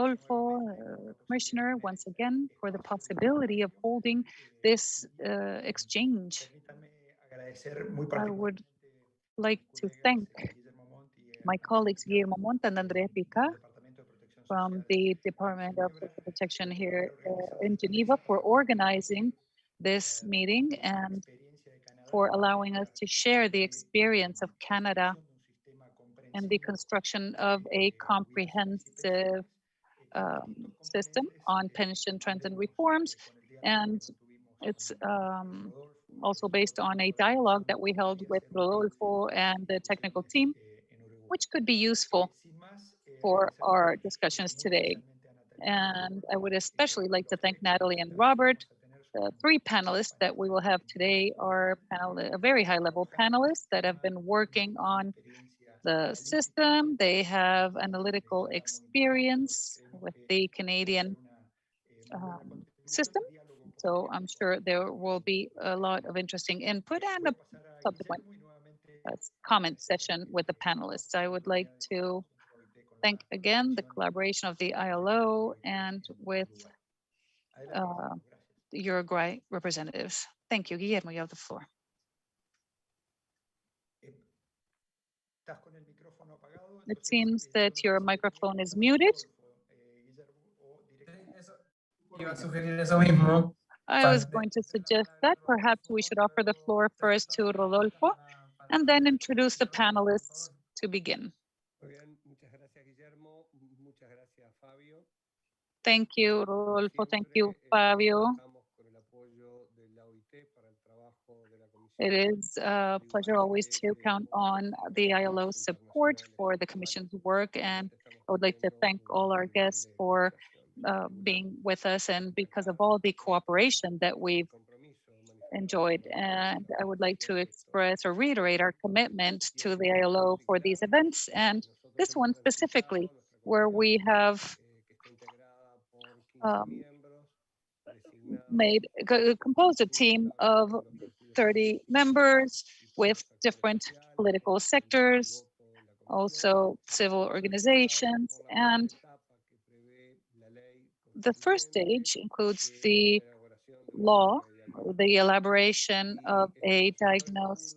Rodolfo, Commissioner, once again, for the possibility of holding this exchange. I would like to thank my colleagues Guillermo Monta and Andrea Pica from the Department of Protection here in Geneva for organizing this meeting and for allowing us to share the experience of Canada and the construction of a comprehensive system on pension trends and reforms. And it's also based on a dialogue that we held with Rodolfo and the technical team, which could be useful for our discussions today. And I would especially like to thank Natalie and Robert. The three panelists that we will have today are a very high-level panelists that have been working on the system. They have analytical experience with the Canadian system. So I'm sure there will be a lot of interesting input and a subsequent comment session with the panelists. I would like to thank again the collaboration of the ILO and with the Uruguay representatives. Thank you. Guillermo, you have the floor. It seems that your microphone is muted. I was going to suggest that perhaps we should offer the floor first to Rodolfo and then introduce the panelists to begin. Thank you, Rodolfo. Thank you, Fabio. It is a pleasure always to count on the ILO's support for the Commission's work, and I would like to thank all our guests for being with us and because of all the cooperation that we've enjoyed. And I would like to express or reiterate our commitment to the ILO for these events, and this one specifically, where we have composed a team of 30 members with different political sectors, also civil organizations. And the first stage includes the law, the elaboration of a diagnosis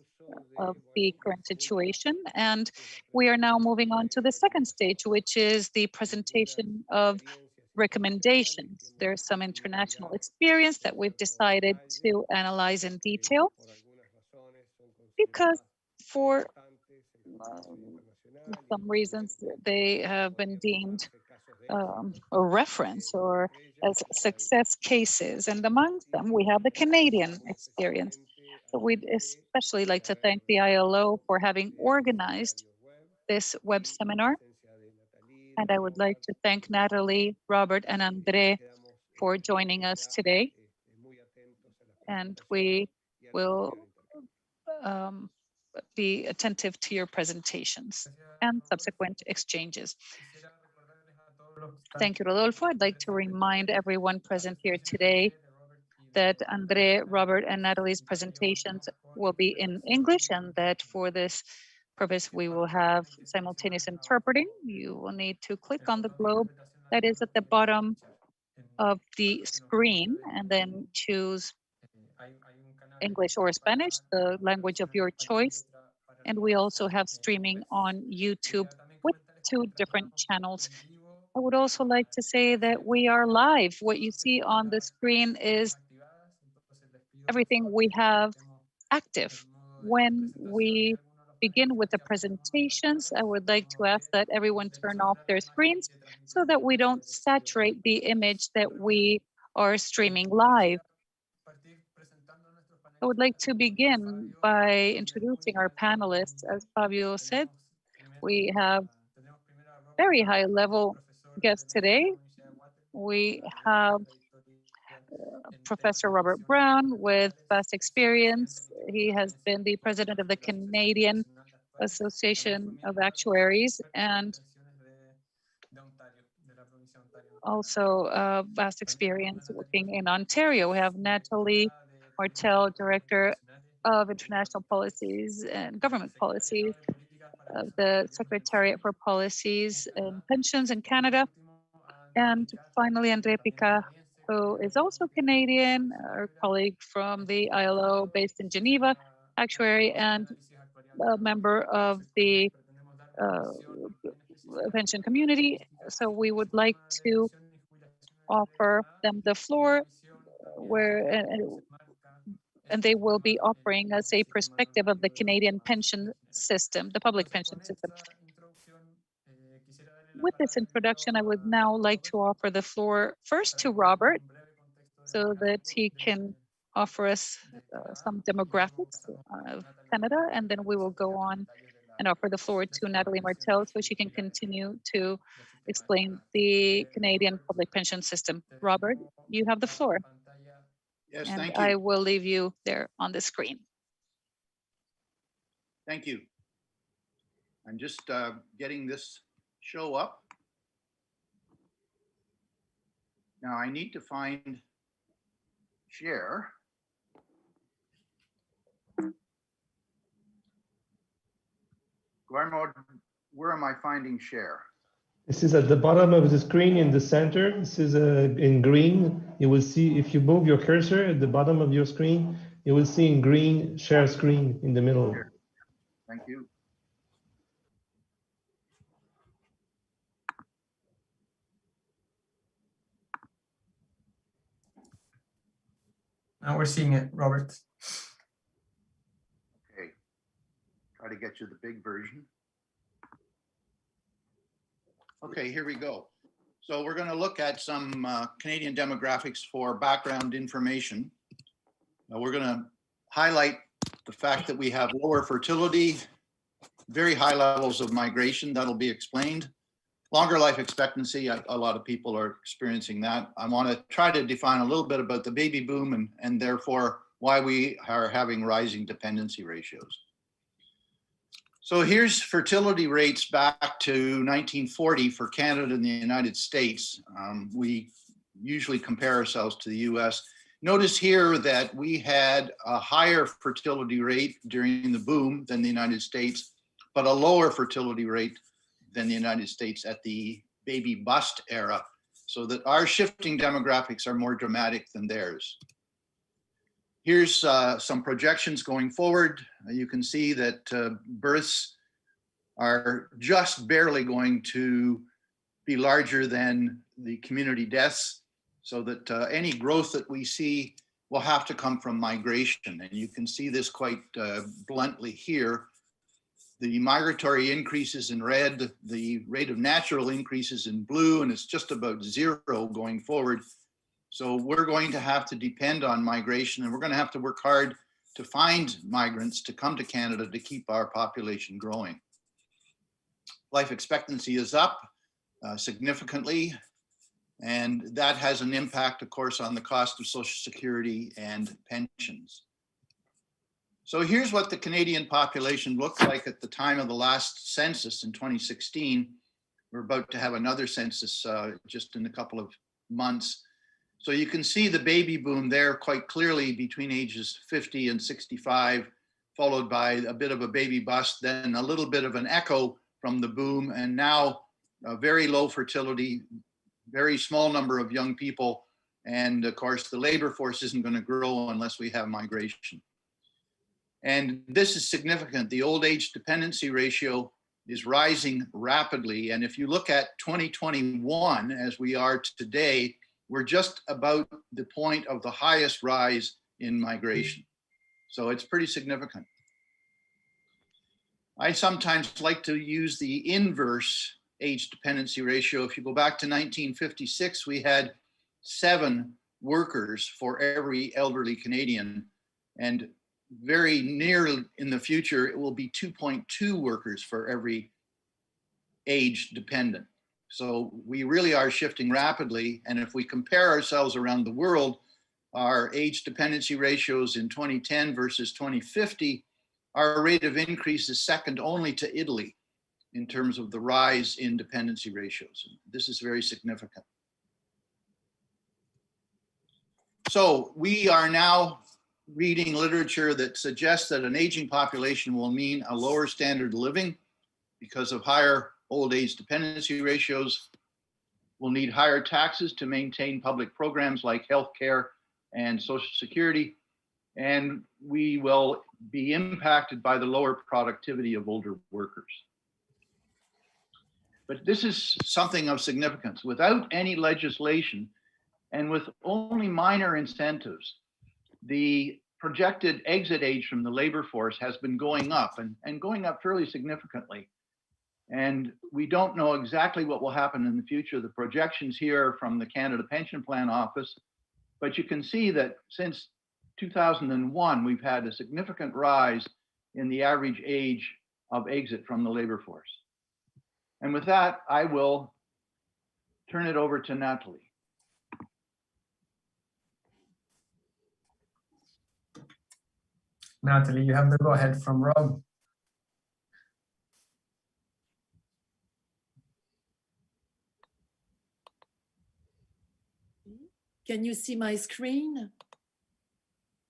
of the current situation. And we are now moving on to the second stage, which is the presentation of recommendations. There's some international experience that we've decided to analyze in detail because for some reasons they have been deemed a reference or as success cases. And among them, we have the Canadian experience. So we'd especially like to thank the ILO for having organized this web seminar. And I would like to thank Natalie, Robert, and Andre for joining us today. And we will be attentive to your presentations and subsequent exchanges. Thank you, Rodolfo. I'd like to remind everyone present here today that Andre, Robert, and Natalie's presentations will be in English, and that for this purpose, we will have simultaneous interpreting. You will need to click on the globe that is at the bottom of the screen and then choose English or Spanish, the language of your choice. And we also have streaming on YouTube with 2 different channels. I would also like to say that we are live. What you see on the screen is everything we have active. When we begin with the presentations, I would like to ask that everyone turn off their screens so that we don't saturate the image that we are streaming live. I would like to begin by introducing our panelists. As Fabio said, we have very high-level guests today. We have Professor Robert Brown with vast experience. He has been the president of the Canadian Association of Actuaries and also vast experience working in Ontario. We have Natalie Martel, Director of International Policies and Government Policies of the Secretariat for Policies and Pensions in Canada. And finally, Andre Pica, who is also Canadian, our colleague from the ILO based in Geneva, actuary and a member of the pension community. So we would like to offer them the floor where and they will be offering us a perspective of the Canadian pension system, the public pension system. With this introduction, I would now like to offer the floor first to Robert so that he can offer us some demographics of Canada, and then we will go on and offer the floor to Natalie Martel so she can continue to explain the Canadian public pension system. Robert, you have the floor. Yes, and thank you. I will leave you there on the screen. Thank you. I'm just getting this show up. Now I need to find share. Guillermo, where am I finding share? This is at the bottom of the screen in the center. This is in green. You will see if you move your cursor at the bottom of your screen, you will see in green share screen in the middle. Thank you. Now we're seeing it, Robert. Okay, try to get you the big version. Okay, here we go. So we're going to look at some Canadian demographics for background information. We're going to highlight the fact that we have lower fertility, very high levels of migration, that'll be explained. Longer life expectancy, a lot of people are experiencing that. I want to try to define a little bit about the baby boom and therefore why we are having rising dependency ratios. So here's fertility rates back to 1940 for Canada and the United States. We usually compare ourselves to the US. Notice here that we had a higher fertility rate during the boom than the United States, but a lower fertility rate than the United States at the baby bust era, so that our shifting demographics are more dramatic than theirs. Here's some projections going forward. You can see that births are just barely going to be larger than the community deaths, so that any growth that we see will have to come from migration. And you can see this quite bluntly here. The migratory increases in red, the rate of natural increases in blue, and it's just about zero going forward. So we're going to have to depend on migration, and we're going to have to work hard to find migrants to come to Canada to keep our population growing. Life expectancy is up significantly, and that has an impact, of course, on the cost of Social Security and pensions. So here's what the Canadian population looked like at the time of the last census in 2016. We're about to have another census just in a couple of months. So you can see the baby boom there quite clearly between ages 50 and 65, followed by a bit of a baby bust, then a little bit of an echo from the boom, and now a very low fertility, very small number of young people. And of course, the labor force isn't going to grow unless we have migration. And this is significant. The old age dependency ratio is rising rapidly. And if you look at 2021, as we are today, we're just about the point of the highest rise in migration. So it's pretty significant. I sometimes like to use the inverse age dependency ratio. If you go back to 1956, we had 7 workers for every elderly Canadian. And very near in the future, it will be 2.2 workers for every age dependent. So we really are shifting rapidly. And if we compare ourselves around the world, our age dependency ratios in 2010 versus 2050, our rate of increase is second only to Italy in terms of the rise in dependency ratios. This is very significant. So we are now reading literature that suggests that an aging population will mean a lower standard of living because of higher old age dependency ratios. We'll need higher taxes to maintain public programs like healthcare and Social Security. And we will be impacted by the lower productivity of older workers. But this is something of significance. Without any legislation and with only minor incentives, the projected exit age from the labor force has been going up and going up fairly significantly. And we don't know exactly what will happen in the future. The projections here are from the Canada Pension Plan Office, but you can see that since 2001, we've had a significant rise in the average age of exit from the labor force. And with that, I will turn it over to Natalie. Natalie, you have the go ahead from Rob. Can you see my screen?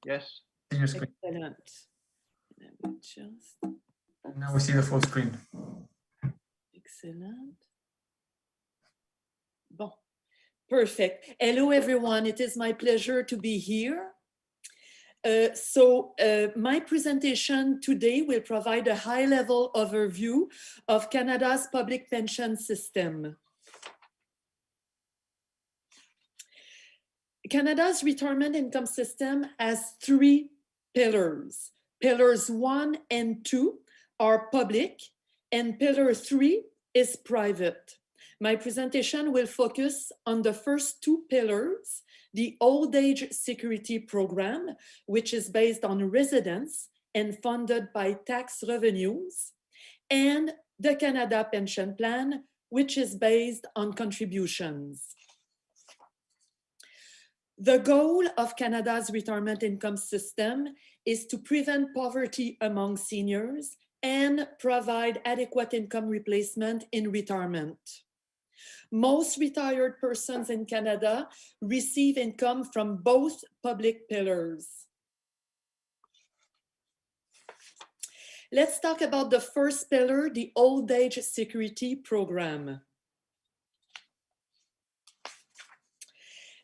Yes. Your screen. Excellent. Let me just... Now we see the full screen. Excellent. Bon. Perfect. Hello, everyone. It is my pleasure to be here. My presentation today will provide a high-level overview of Canada's public pension system. Canada's retirement income system has three pillars. Pillars 1 and 2 are public, and pillar 3 is private. My presentation will focus on the first two pillars, the Old Age Security Program, which is based on residence and funded by tax revenues, and the Canada Pension Plan, which is based on contributions. The goal of Canada's retirement income system is to prevent poverty among seniors and provide adequate income replacement in retirement. Most retired persons in Canada receive income from both public pillars. Let's talk about the first pillar, the Old Age Security Program.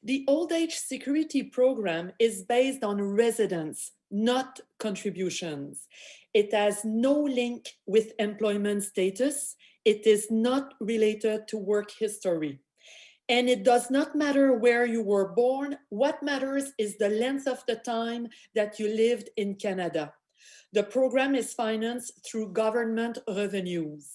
The Old Age Security Program is based on residence, not contributions. It has no link with employment status. It is not related to work history. And it does not matter where you were born. What matters is the length of the time that you lived in Canada. The program is financed through government revenues.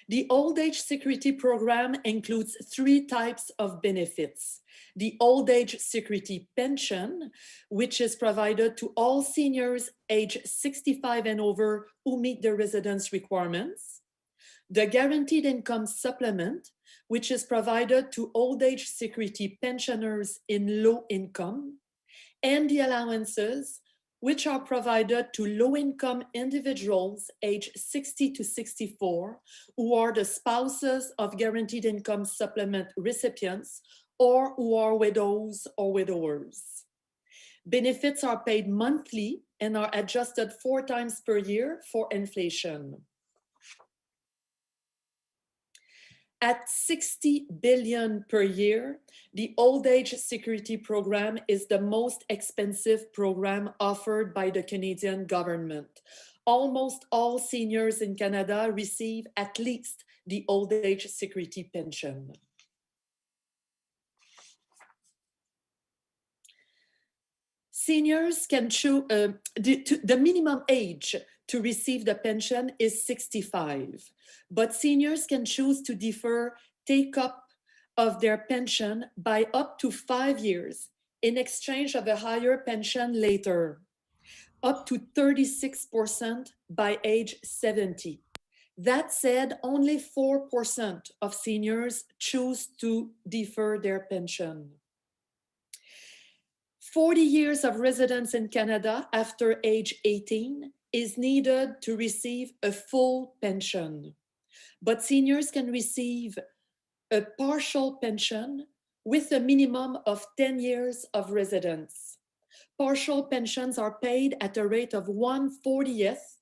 The Old Age Security Program includes three types of benefits. The Old Age Security Pension, which is provided to all seniors age 65 and over who meet the residence requirements. The Guaranteed Income Supplement, which is provided to Old Age Security pensioners in low income. And the allowances, which are provided to low-income individuals aged 60 to 64, who are the spouses of Guaranteed Income Supplement recipients or who are widows or widowers. Benefits are paid monthly and are adjusted 4 times per year for inflation. At $60 billion per year, the Old Age Security Program is the most expensive program offered by the Canadian government. Almost all seniors in Canada receive at least the Old Age Security Pension. Seniors can choose, the minimum age to receive the pension is 65, but seniors can choose to defer take-up of their pension by up to 5 years in exchange of a higher pension later, up to 36% by age 70. That said, only 4% of seniors choose to defer their pension. 40 years of residence in Canada after age 18 is needed to receive a full pension, but seniors can receive a partial pension with a minimum of 10 years of residence. Partial pensions are paid at a rate of 1/40th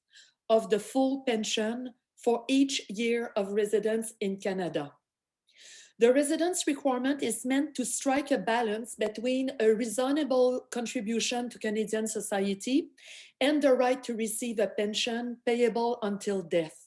of the full pension for each year of residence in Canada. The residence requirement is meant to strike a balance between a reasonable contribution to Canadian society and the right to receive a pension payable until death.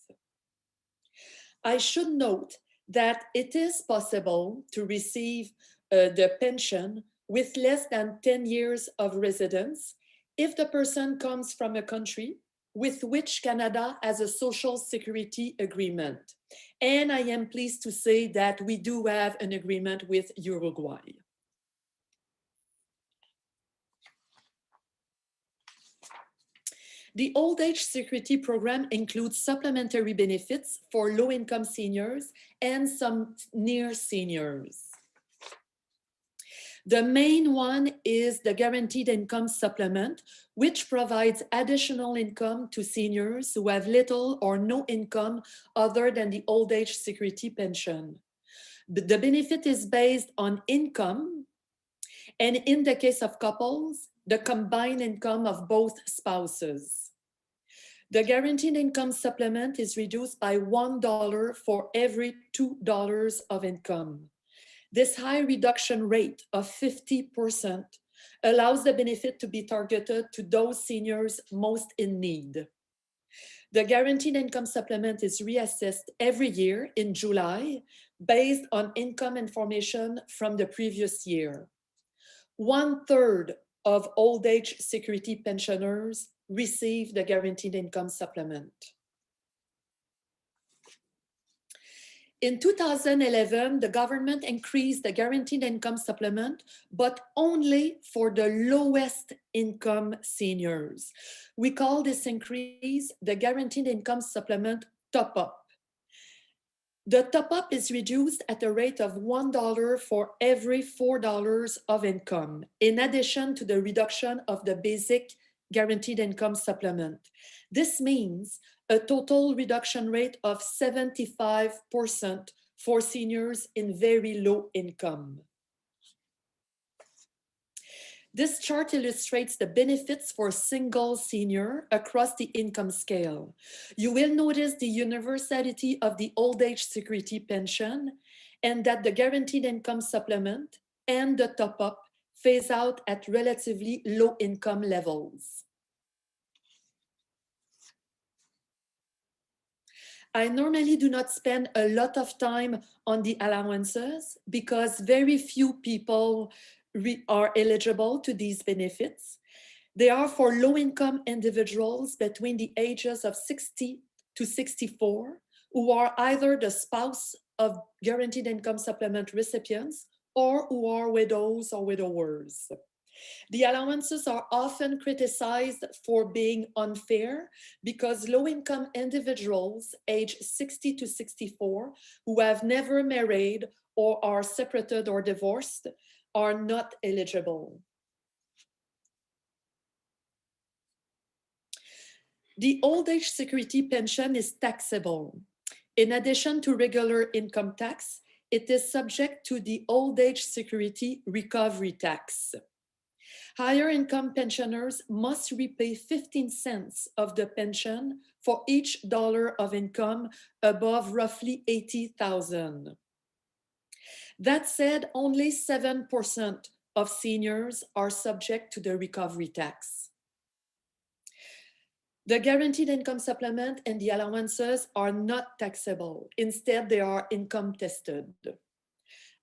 I should note that it is possible to receive the pension with less than 10 years of residence if the person comes from a country with which Canada has a social security agreement. And I am pleased to say that we do have an agreement with Uruguay. The Old Age Security Program includes supplementary benefits for low-income seniors and some near seniors. The main one is the Guaranteed Income Supplement, which provides additional income to seniors who have little or no income other than the Old Age Security Pension. The benefit is based on income, and in the case of couples, the combined income of both spouses. The Guaranteed Income Supplement is reduced by $1 for every $2 of income. This high reduction rate of 50% allows the benefit to be targeted to those seniors most in need. The Guaranteed Income Supplement is reassessed every year in July based on income information from the previous year. 1/3 of old age security pensioners receive the Guaranteed Income Supplement. In 2011, the government increased the Guaranteed Income Supplement, but only for the lowest income seniors. We call this increase the Guaranteed Income Supplement top-up. The top-up is reduced at a rate of $1 for every $4 of income, in addition to the reduction of the basic Guaranteed Income Supplement. This means a total reduction rate of 75% for seniors in very low income. This chart illustrates the benefits for single senior across the income scale. You will notice the universality of the old age security pension and that the Guaranteed Income Supplement and the top-up phase out at relatively low income levels. I normally do not spend a lot of time on the allowances because very few people are eligible to these benefits. They are for low-income individuals between the ages of 60 to 64 who are either the spouse of Guaranteed Income Supplement recipients or who are widows or widowers. The allowances are often criticized for being unfair because low-income individuals aged 60 to 64 who have never married or are separated or divorced are not eligible. The old age security pension is taxable. In addition to regular income tax, it is subject to the old age security recovery tax. Higher income pensioners must repay 15 cents of the pension for each dollar of income above roughly $80,000. That said, only 7% of seniors are subject to the recovery tax. The Guaranteed Income Supplement and the allowances are not taxable. Instead, they are income tested.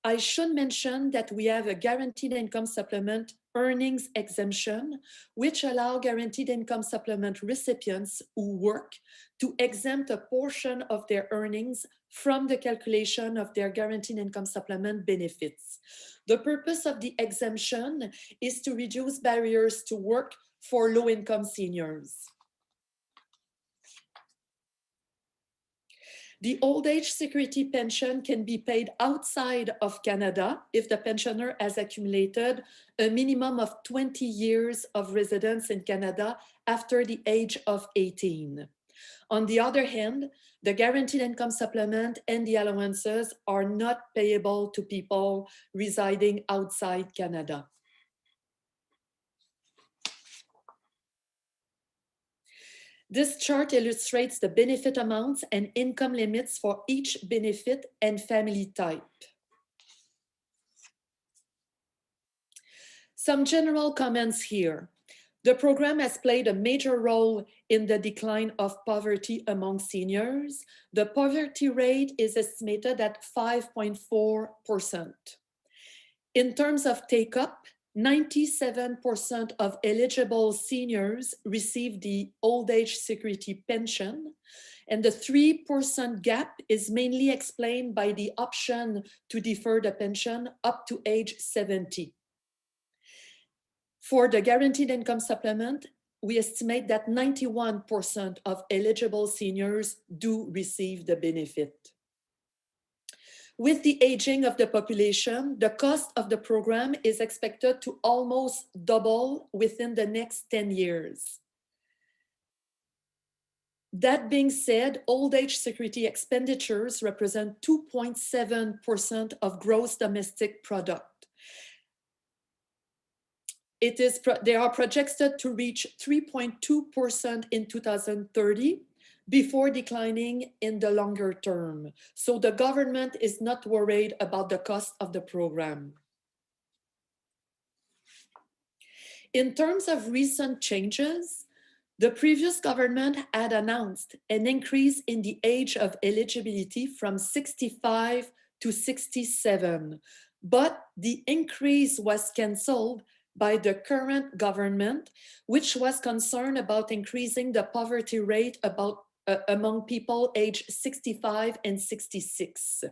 I should mention that we have a Guaranteed Income Supplement earnings exemption, which allow Guaranteed Income Supplement recipients who work to exempt a portion of their earnings from the calculation of their Guaranteed Income Supplement benefits. The purpose of the exemption is to reduce barriers to work for low-income seniors. The old age security pension can be paid outside of Canada if the pensioner has accumulated a minimum of 20 years of residence in Canada after the age of 18. On the other hand, the Guaranteed Income Supplement and the allowances are not payable to people residing outside Canada. This chart illustrates the benefit amounts and income limits for each benefit and family type. Some general comments here. The program has played a major role in the decline of poverty among seniors. The poverty rate is estimated at 5.4%. In terms of take-up, 97% of eligible seniors receive the old age security pension, and the 3% gap is mainly explained by the option to defer the pension up to age 70. For the guaranteed income supplement, we estimate that 91% of eligible seniors do receive the benefit. With the aging of the population, the cost of the program is expected to almost double within the next 10 years. That being said, old age security expenditures represent 2.7% of gross domestic product. They are projected to reach 3.2% in 2030 before declining in the longer term. So the government is not worried about the cost of the program. In terms of recent changes, the previous government had announced an increase in the age of eligibility from 65 to 67, but the increase was cancelled by the current government, which was concerned about increasing the poverty rate among people aged 65 and 66.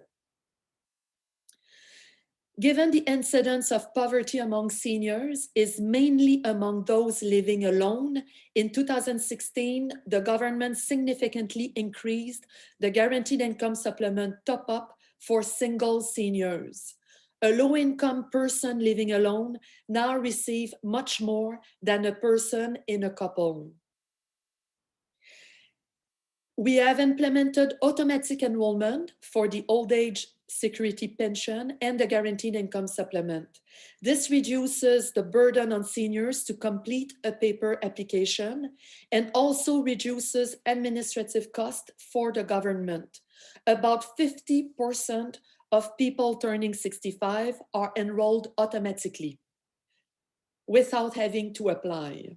Given the incidence of poverty among seniors is mainly among those living alone, in 2016, the government significantly increased the guaranteed income supplement top-up for single seniors. A low-income person living alone now receives much more than a person in a couple. We have implemented automatic enrollment for the old age security pension and the guaranteed income supplement. This reduces the burden on seniors to complete a paper application and also reduces administrative costs for the government. About 50% of people turning 65 are enrolled automatically without having to apply.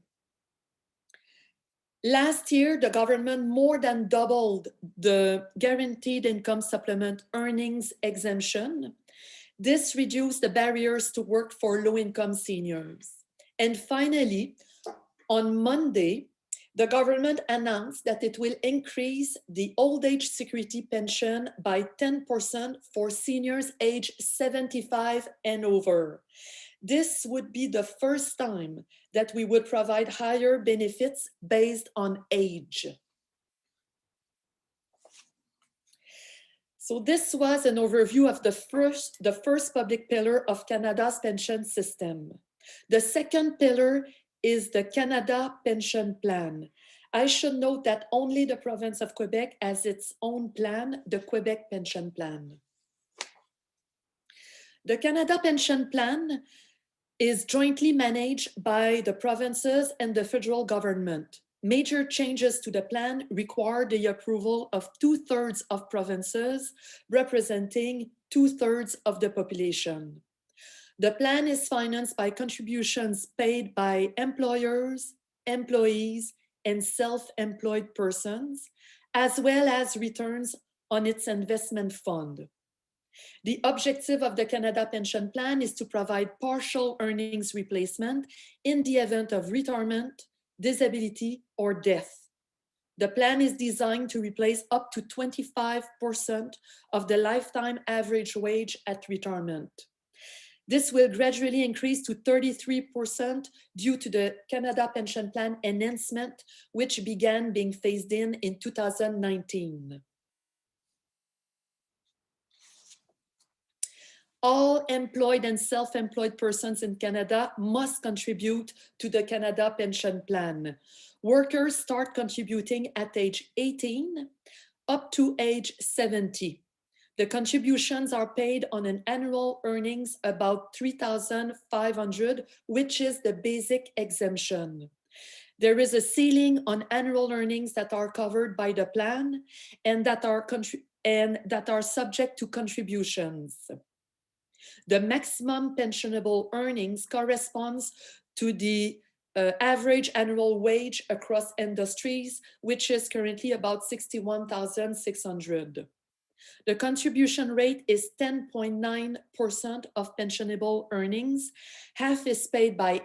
Last year, the government more than doubled the guaranteed income supplement earnings exemption. This reduced the barriers to work for low-income seniors. And finally, on Monday, the government announced that it will increase the old age security pension by 10% for seniors aged 75 and over. This would be the first time that we would provide higher benefits based on age. So this was an overview of the first public pillar of Canada's pension system. The second pillar is the Canada Pension Plan. I should note that only the province of Quebec has its own plan, the Quebec Pension Plan. The Canada Pension Plan is jointly managed by the provinces and the federal government. Major changes to the plan require the approval of 2/3 of provinces, representing 2/3 of the population. The plan is financed by contributions paid by employers, employees, and self-employed persons, as well as returns on its investment fund. The objective of the Canada Pension Plan is to provide partial earnings replacement in the event of retirement, disability, or death. The plan is designed to replace up to 25% of the lifetime average wage at retirement. This will gradually increase to 33% due to the Canada Pension Plan enhancement, which began being phased in 2019. All employed and self-employed persons in Canada must contribute to the Canada Pension Plan. Workers start contributing at age 18 up to age 70. The contributions are paid on an annual earnings about $3,500, which is the basic exemption. There is a ceiling on annual earnings that are covered by the plan and that are subject to contributions. The maximum pensionable earnings corresponds to the average annual wage across industries, which is currently about 61,600. The contribution rate is 10.9% of pensionable earnings. Half is paid by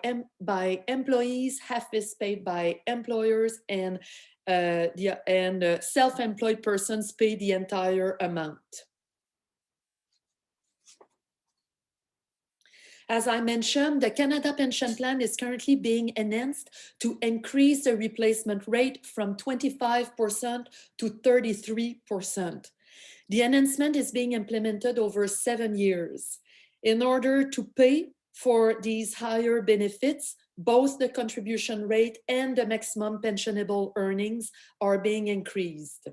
employees, half is paid by employers, and self-employed persons pay the entire amount. As I mentioned, the Canada Pension Plan is currently being enhanced to increase the replacement rate from 25% to 33%. The enhancement is being implemented over 7 years. In order to pay for these higher benefits, both the contribution rate and the maximum pensionable earnings are being increased.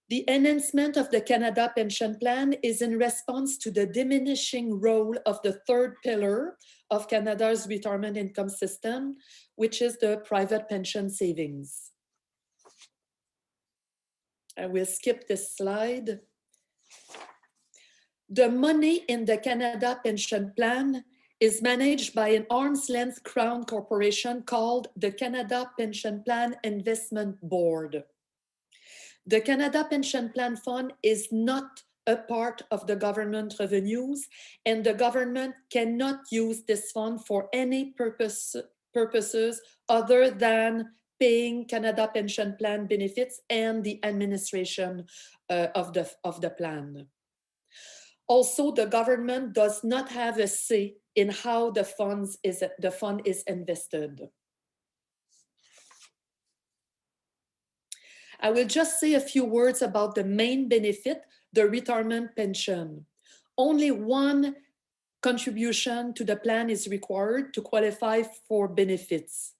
The enhancement of the Canada Pension Plan is in response to the diminishing role of the third pillar of Canada's retirement income system, which is the private pension savings. I will skip this slide. The money in the Canada Pension Plan is managed by an arm's-length Crown corporation called the Canada Pension Plan Investment Board. The Canada Pension Plan Fund is not a part of the government revenues, and the government cannot use this fund for any purposes other than paying Canada Pension Plan benefits and the administration of the plan. Also, the government does not have a say in how the fund is invested. I will just say a few words about the main benefit, the retirement pension. Only one contribution to the plan is required to qualify for benefits.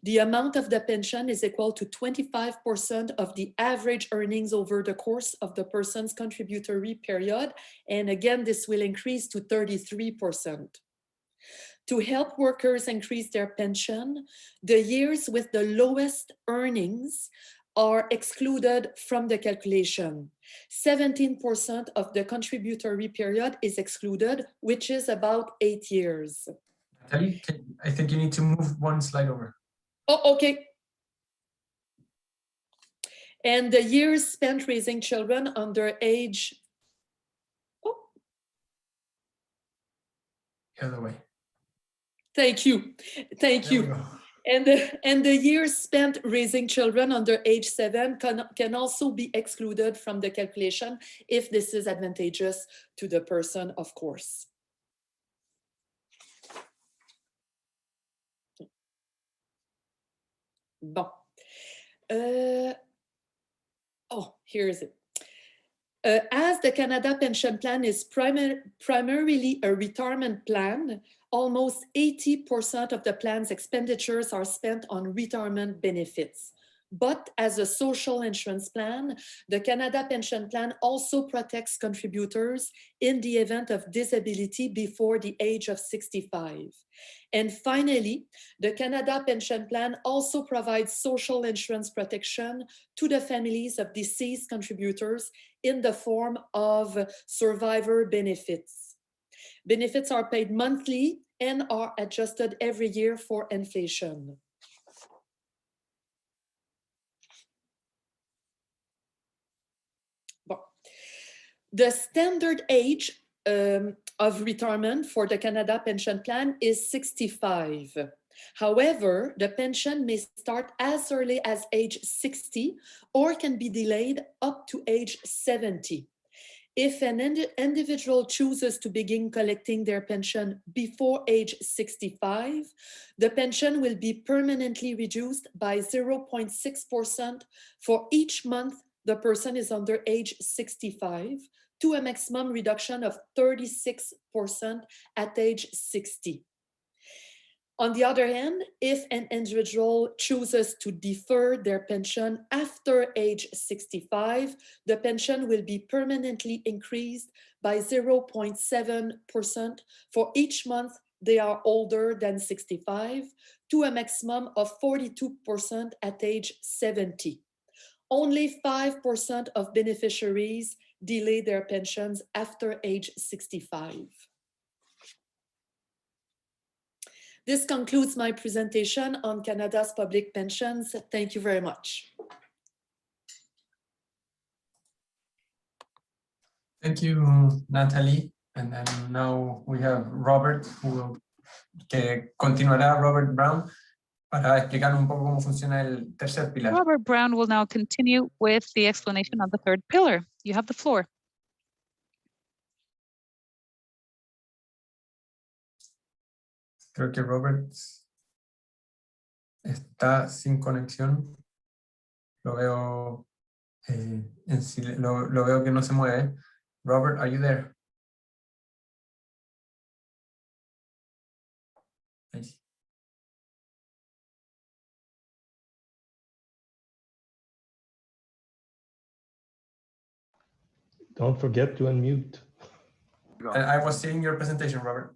The amount of the pension is equal to 25% of the average earnings over the course of the person's contributory period. And again, this will increase to 33%. To help workers increase their pension, the years with the lowest earnings are excluded from the calculation. 17% of the contributory period is excluded, which is about 8 years. Nathalie, I think you need to move one slide over. Oh, okay. And the years spent raising children under age... Oh. The other way. Thank you. Thank you. And the years spent raising children under age 7 can also be excluded from the calculation if this is advantageous to the person, of course. Bon. Oh, here is it. As the Canada Pension Plan is primarily a retirement plan, almost 80% of the plan's expenditures are spent on retirement benefits. But as a social insurance plan, the Canada Pension Plan also protects contributors in the event of disability before the age of 65. And finally, the Canada Pension Plan also provides social insurance protection to the families of deceased contributors in the form of survivor benefits. Benefits are paid monthly and are adjusted every year for inflation. The standard age of retirement for the Canada Pension Plan is 65. However, the pension may start as early as age 60 or can be delayed up to age 70. If an individual chooses to begin collecting their pension before age 65, the pension will be permanently reduced by 0.6% for each month the person is under age 65 to a maximum reduction of 36% at age 60. On the other hand, if an individual chooses to defer their pension after age 65, the pension will be permanently increased by 0.7% for each month they are older than 65, to a maximum of 42% at age 70. Only 5% of beneficiaries delay their pensions after age 65. This concludes my presentation on Canada's public pensions. Thank you very much. Thank you, Natalie. And then now we have Robert, que continuará Robert Brown para explicar un poco cómo funciona el tercer pilar. Robert Brown will now continue with the explanation of the third pillar. You have the floor. Creo que Robert está sin conexión. Lo veo, lo veo que no se mueve. Robert, are you there? Ahí sí. Don't forget to unmute. I was seeing your presentation, Robert.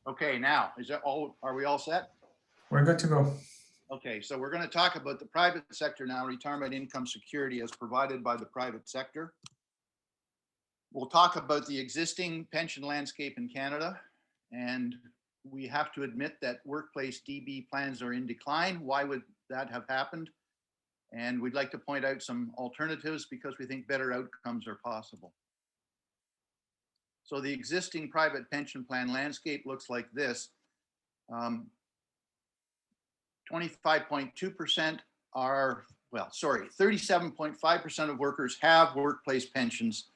Okay, now, is that all? Are we all set? We're good to go. Okay, so we're going to talk about the private sector now, retirement income security as provided by the private sector. We'll talk about the existing pension landscape in Canada, and we have to admit that workplace DB plans are in decline. Why would that have happened? And we'd like to point out some alternatives because we think better outcomes are possible. So the existing private pension plan landscape looks like this. 25.2% are, well, sorry, 37.5% of workers have workplace pensions,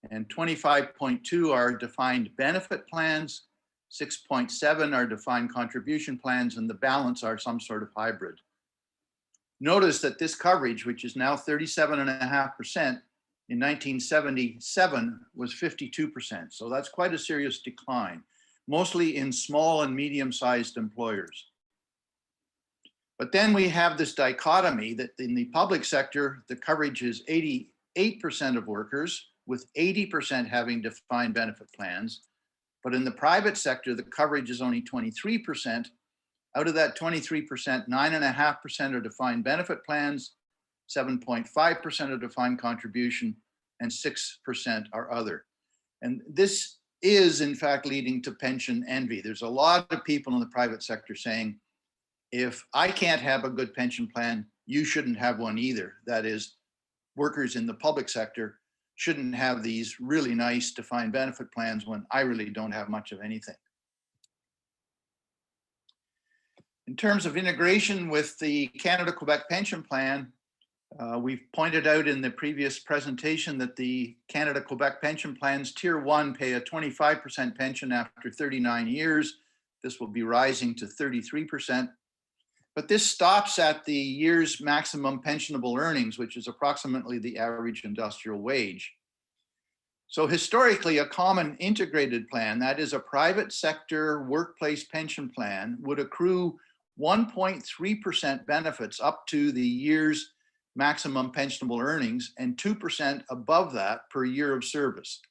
and 25.2 are defined benefit plans, 6.7 are defined contribution plans, and the balance are some sort of hybrid. Notice that this coverage, which is now 37.5%, in 1977 was 52%. So that's quite a serious decline, mostly in small and medium-sized employers. But then we have this dichotomy that in the public sector, the coverage is 88% of workers, with 80% having defined benefit plans. But in the private sector, the coverage is only 23%. Out of that 23%, 9.5% are defined benefit plans, 7.5% are defined contribution, and 6% are other. And this is in fact leading to pension envy. There's a lot of people in the private sector saying, if I can't have a good pension plan, you shouldn't have one either. That is, workers in the public sector shouldn't have these really nice defined benefit plans when I really don't have much of anything. In terms of integration with the Canada-Quebec pension plan, we've pointed out in the previous presentation that the Canada-Quebec pension plans, Tier 1, pay a 25% pension after 39 years. This will be rising to 33%. But this stops at the year's maximum pensionable earnings, which is approximately the average industrial wage. So historically, a common integrated plan, that is a private sector workplace pension plan, would accrue 1.3% benefits up to the year's maximum pensionable earnings and 2% above that per year of service.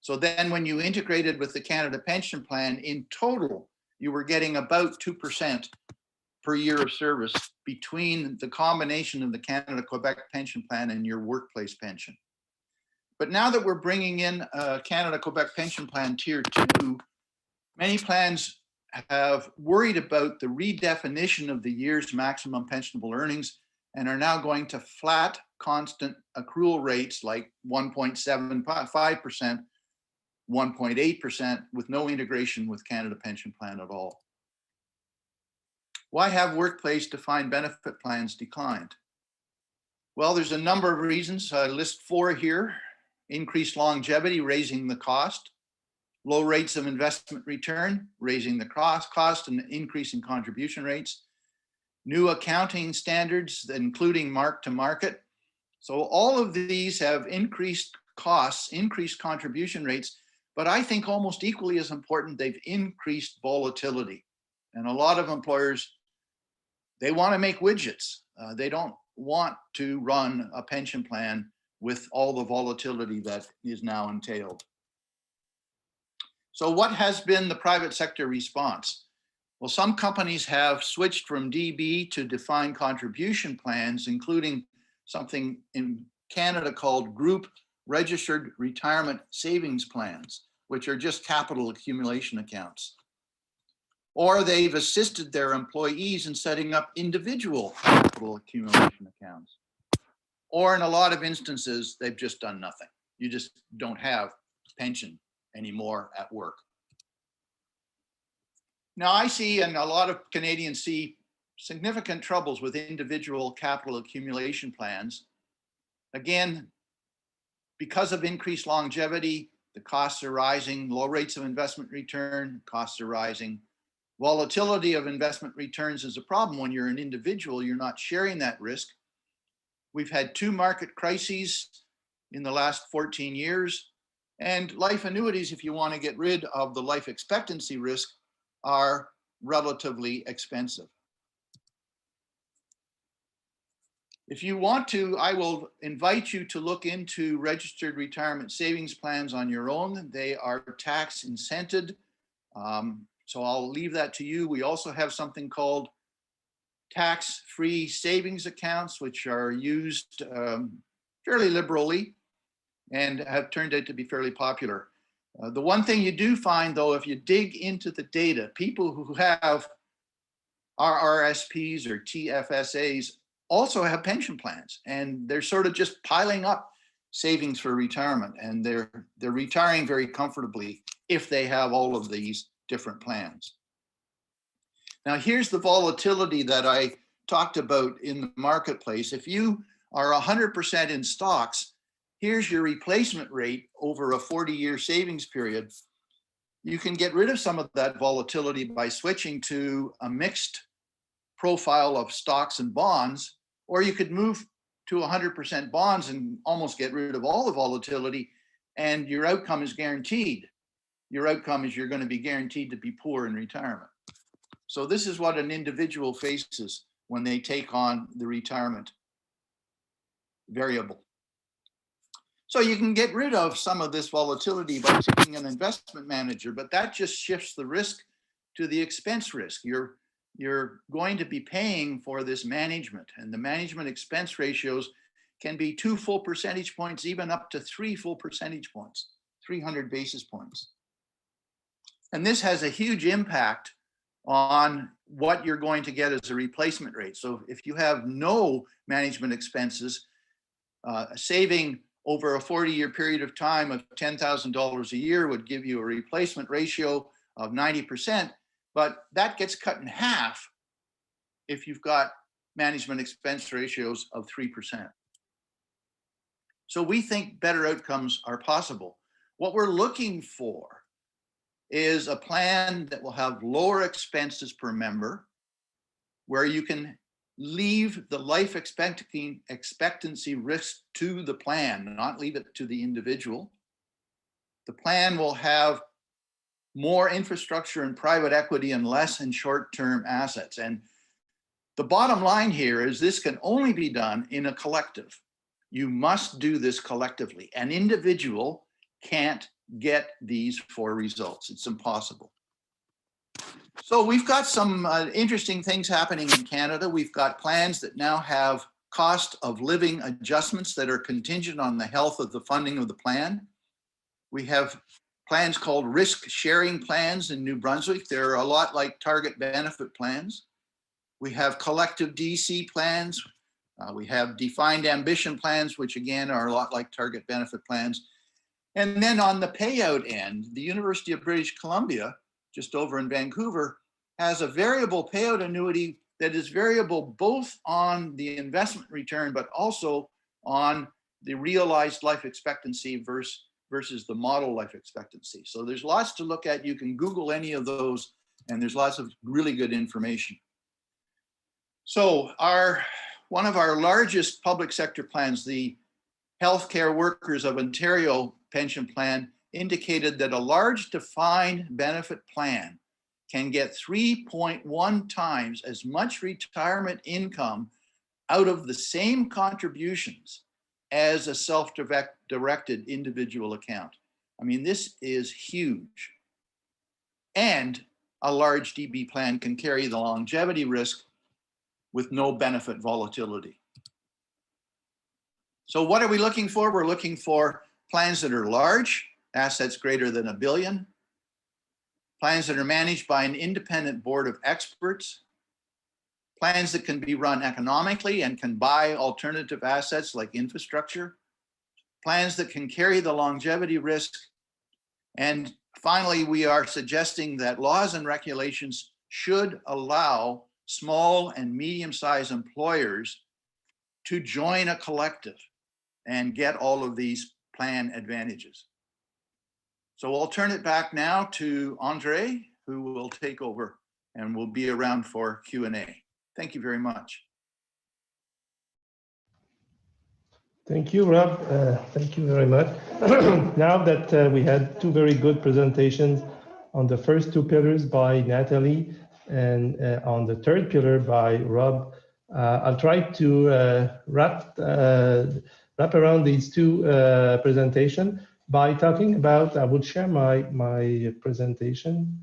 So then when you integrated with the Canada pension plan, in total, you were getting about 2% per year of service between the combination of the Canada-Quebec pension plan and your workplace pension. But now that we're bringing in a Canada-Quebec pension plan Tier 2, many plans have worried about the redefinition of the year's maximum pensionable earnings and are now going to flat, constant accrual rates like 1.75%, 1.8%, with no integration with Canada pension plan at all. Why have workplace defined benefit plans declined? Well, there's a number of reasons. I list 4 here. Increased longevity, raising the cost. Low rates of investment return, raising the cost and increasing contribution rates. New accounting standards, including mark to market. So all of these have increased costs, increased contribution rates, but I think almost equally as important, they've increased volatility. And a lot of employers, they want to make widgets. They don't want to run a pension plan with all the volatility that is now entailed. So what has been the private sector response? Well, some companies have switched from DB to defined contribution plans, including something in Canada called Group Registered Retirement Savings Plans, which are just capital accumulation accounts. Or they've assisted their employees in setting up individual capital accumulation accounts. Or in a lot of instances, they've just done nothing. You just don't have pension anymore at work. Now I see, and a lot of Canadians see, significant troubles with individual capital accumulation plans. Again, because of increased longevity, the costs are rising, low rates of investment return, costs are rising. Volatility of investment returns is a problem. When you're an individual, you're not sharing that risk. We've had 2 market crises in the last 14 years, and life annuities, if you want to get rid of the life expectancy risk, are relatively expensive. If you want to, I will invite you to look into registered retirement savings plans on your own. They are tax incented. So I'll leave that to you. We also have something called tax-free savings accounts, which are used fairly liberally and have turned out to be fairly popular. The one thing you do find, though, if you dig into the data, people who have RRSPs or TFSAs also have pension plans, and they're sort of just piling up savings for retirement, and they're retiring very comfortably if they have all of these different plans. Now, here's the volatility that I talked about in the marketplace. If you are 100% in stocks, here's your replacement rate over a 40-year savings period. You can get rid of some of that volatility by switching to a mixed profile of stocks and bonds, or you could move to 100% bonds and almost get rid of all the volatility, and your outcome is guaranteed. Your outcome is you're going to be guaranteed to be poor in retirement. So this is what an individual faces when they take on the retirement variable. So you can get rid of some of this volatility by taking an investment manager, but that just shifts the risk to the expense risk. You're going to be paying for this management, and the management expense ratios can be 2 full percentage points, even up to 3 full percentage points, 300 basis points. And this has a huge impact on what you're going to get as a replacement rate. So if you have no management expenses, saving over a 40-year period of time of $10,000 a year would give you a replacement ratio of 90%, but that gets cut in half if you've got management expense ratios of 3%. So we think better outcomes are possible. What we're looking for is a plan that will have lower expenses per member, where you can leave the life expectancy risk to the plan, not leave it to the individual. The plan will have more infrastructure and private equity and less in short-term assets. And the bottom line here is this can only be done in a collective. You must do this collectively. An individual can't get these 4 results. It's impossible. So we've got some interesting things happening in Canada. We've got plans that now have cost of living adjustments that are contingent on the health of the funding of the plan. We have plans called risk sharing plans in New Brunswick. They're a lot like target benefit plans. We have collective DC plans. We have defined ambition plans, which again are a lot like target benefit plans. And then on the payout end, the University of British Columbia, just over in Vancouver, has a variable payout annuity that is variable both on the investment return, but also on the realized life expectancy versus the model life expectancy. So there's lots to look at. You can Google any of those, and there's lots of really good information. So one of our largest public sector plans, the Healthcare Workers of Ontario pension plan, indicated that a large defined benefit plan can get 3.1 times as much retirement income out of the same contributions as a self-directed individual account. I mean, this is huge. And a large DB plan can carry the longevity risk with no benefit volatility. So what are we looking for? We're looking for plans that are large, assets greater than $1 billion, plans that are managed by an independent board of experts, plans that can be run economically and can buy alternative assets like infrastructure, plans that can carry the longevity risk. And finally, we are suggesting that laws and regulations should allow small and medium-sized employers to join a collective and get all of these plan advantages. So I'll turn it back now to Andre, who will take over and will be around for Q&A. Thank you very much. Thank you, Rob. Thank you very much. Now that we had two very good presentations on the first two pillars by Natalie and on the third pillar by Rob, I'll try to wrap around these two presentations by talking about, I will share my presentation.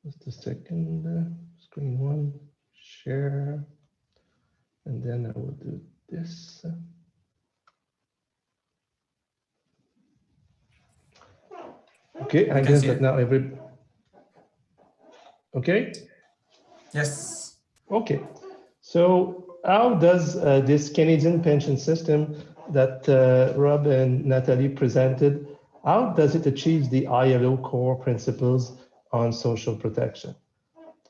Just a second, screen one, share. And then I will do this. Okay, I guess that now okay? Yes. Okay, so how does this Canadian pension system that Rob and Natalie presented, how does it achieve the ILO core principles on social protection?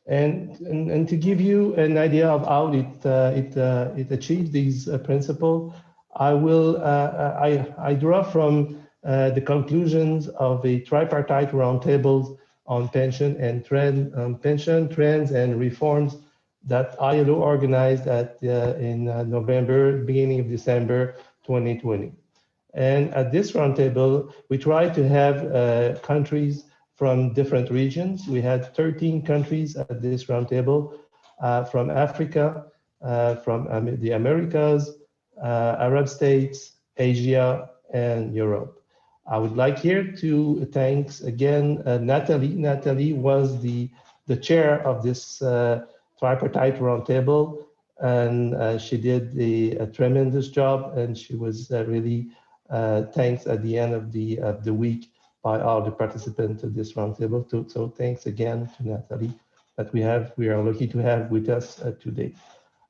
And to give you an idea of how it achieves these principles, I draw from the conclusions of a tripartite roundtables on pension trends and reforms that ILO organized in November, beginning of December 2020. And at this roundtable, we tried to have countries from different regions. We had 13 countries at this roundtable, from Africa, from the Americas, Arab states, Asia, and Europe. I would like here to thank again Natalie. Natalie was the chair of this tripartite roundtable, and she did a tremendous job, and she was really thanked at the end of the week by all the participants of this roundtable. So thanks again to Natalie that we are lucky to have with us today.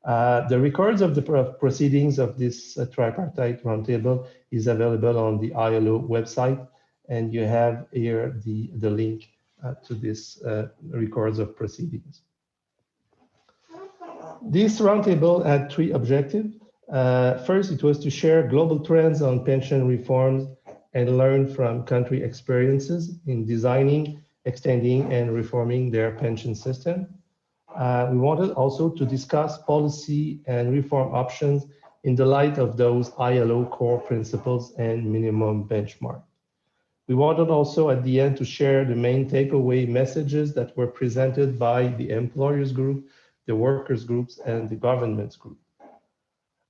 The records of the proceedings of this tripartite roundtable is available on the ILO website, and you have here the link to this records of proceedings. This roundtable had three objectives. First, it was to share global trends on pension reforms and learn from country experiences in designing, extending, and reforming their pension system. We wanted also to discuss policy and reform options in the light of those ILO core principles and minimum benchmark. We wanted also at the end to share the main takeaway messages that were presented by the employers group, the workers groups, and the governments group.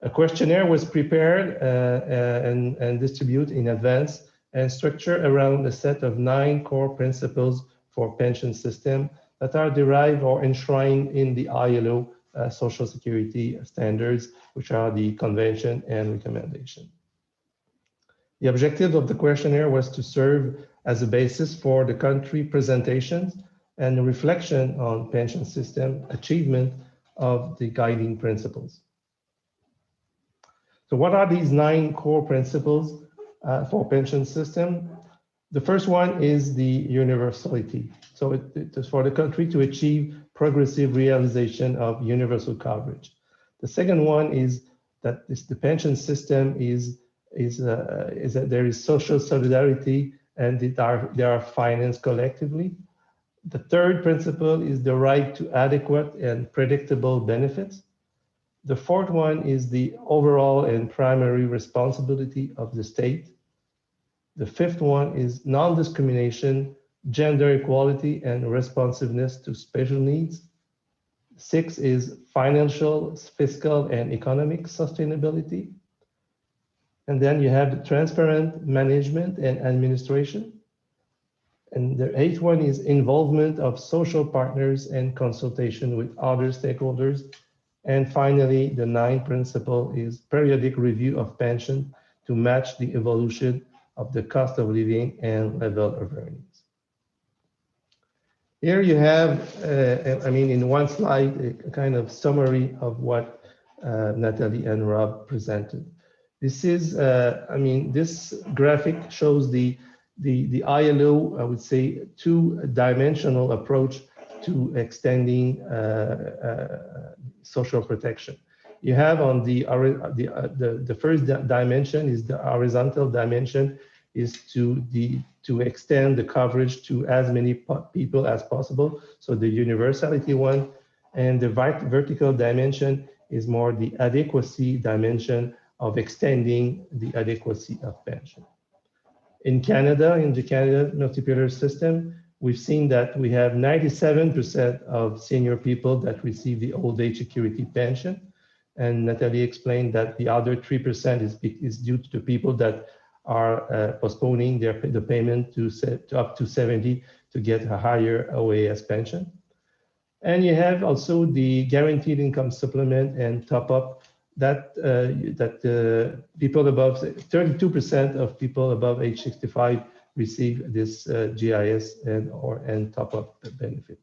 A questionnaire was prepared and distributed in advance and structured around a set of 9 core principles for pension system that are derived or enshrined in the ILO Social Security standards, which are the convention and recommendation. The objective of the questionnaire was to serve as a basis for the country presentations and a reflection on pension system achievement of the guiding principles. So what are these 9 core principles for pension system? The first one is the universality. So it is for the country to achieve progressive realization of universal coverage. The second one is that the pension system is that there is social solidarity and they are financed collectively. The third principle is the right to adequate and predictable benefits. The fourth one is the overall and primary responsibility of the state. The fifth one is non-discrimination, gender equality, and responsiveness to special needs. 6 is financial, fiscal, and economic sustainability. And then you have transparent management and administration. And the 8th one is involvement of social partners and consultation with other stakeholders. And finally, the 9th principle is periodic review of pension to match the evolution of the cost of living and level of earnings. Here you have, in one slide, a kind of summary of what Nathalie and Rob presented. This is, this graphic shows the ILO, I would say, two-dimensional approach to extending social protection. You have on the first dimension is the horizontal dimension, is to extend the coverage to as many people as possible, so the universality one, and the vertical dimension is more the adequacy dimension of extending the adequacy of pension. In Canada, in the Canada multi-pillar system, we've seen that we have 97% of senior people that receive the old age security pension. And Nathalie explained that the other 3% is due to the people that are postponing the payment to up to 70 to get a higher OAS pension. And you have also the guaranteed income supplement and top up that people above 32% of people above age 65 receive this GIS and top up benefit.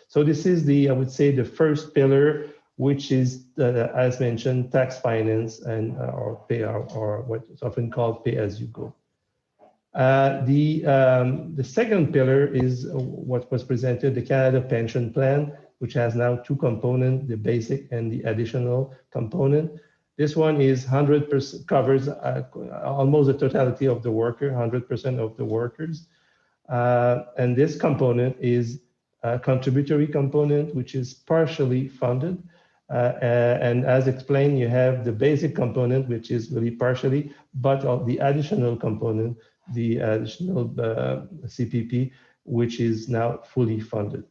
So this is I would say the first pillar, which is as mentioned, tax finance and or what is often called pay as you go. The second pillar is what was presented, the Canada Pension Plan, which has now two components, the basic and the additional component. This one is 100%, covers almost the totality of the worker, 100% of the workers. And this component is a contributory component, which is partially funded. And as explained, you have the basic component, which is really partially, but of the additional component, the additional CPP, which is now fully funded.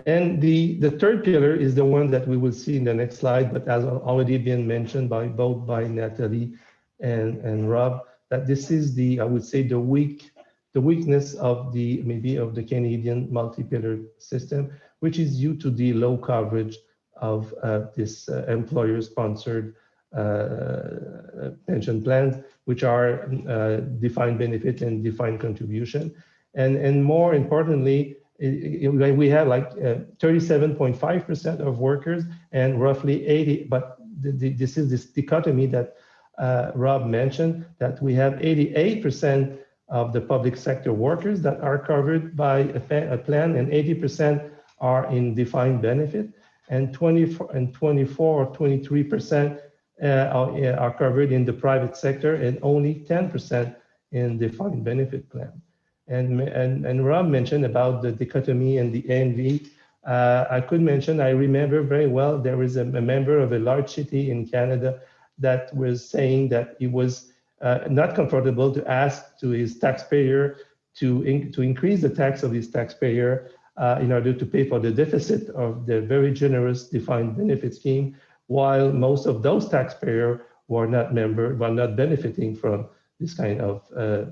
And the third pillar is the one that we will see in the next slide, but has already been mentioned by both Nathalie and Rob, that this is I would say the weakness of the Canadian multi-pillar system, which is due to the low coverage of this employer-sponsored pension plans, which are defined benefit and defined contribution. And more importantly, we have like 37.5% of workers and roughly 80, but this is this dichotomy that Rob mentioned, that we have 88% of the public sector workers that are covered by a plan, and 80% are in defined benefit, and 24 or 23% are covered in the private sector, and only 10% in defined benefit plan. And Rob mentioned about the dichotomy and the envy. I could mention, I remember very well, there was a member of a large city in Canada that was saying that he was not comfortable to ask to his taxpayer to increase the tax of his taxpayer in order to pay for the deficit of the very generous defined benefit scheme, while most of those taxpayers were not benefiting from this kind of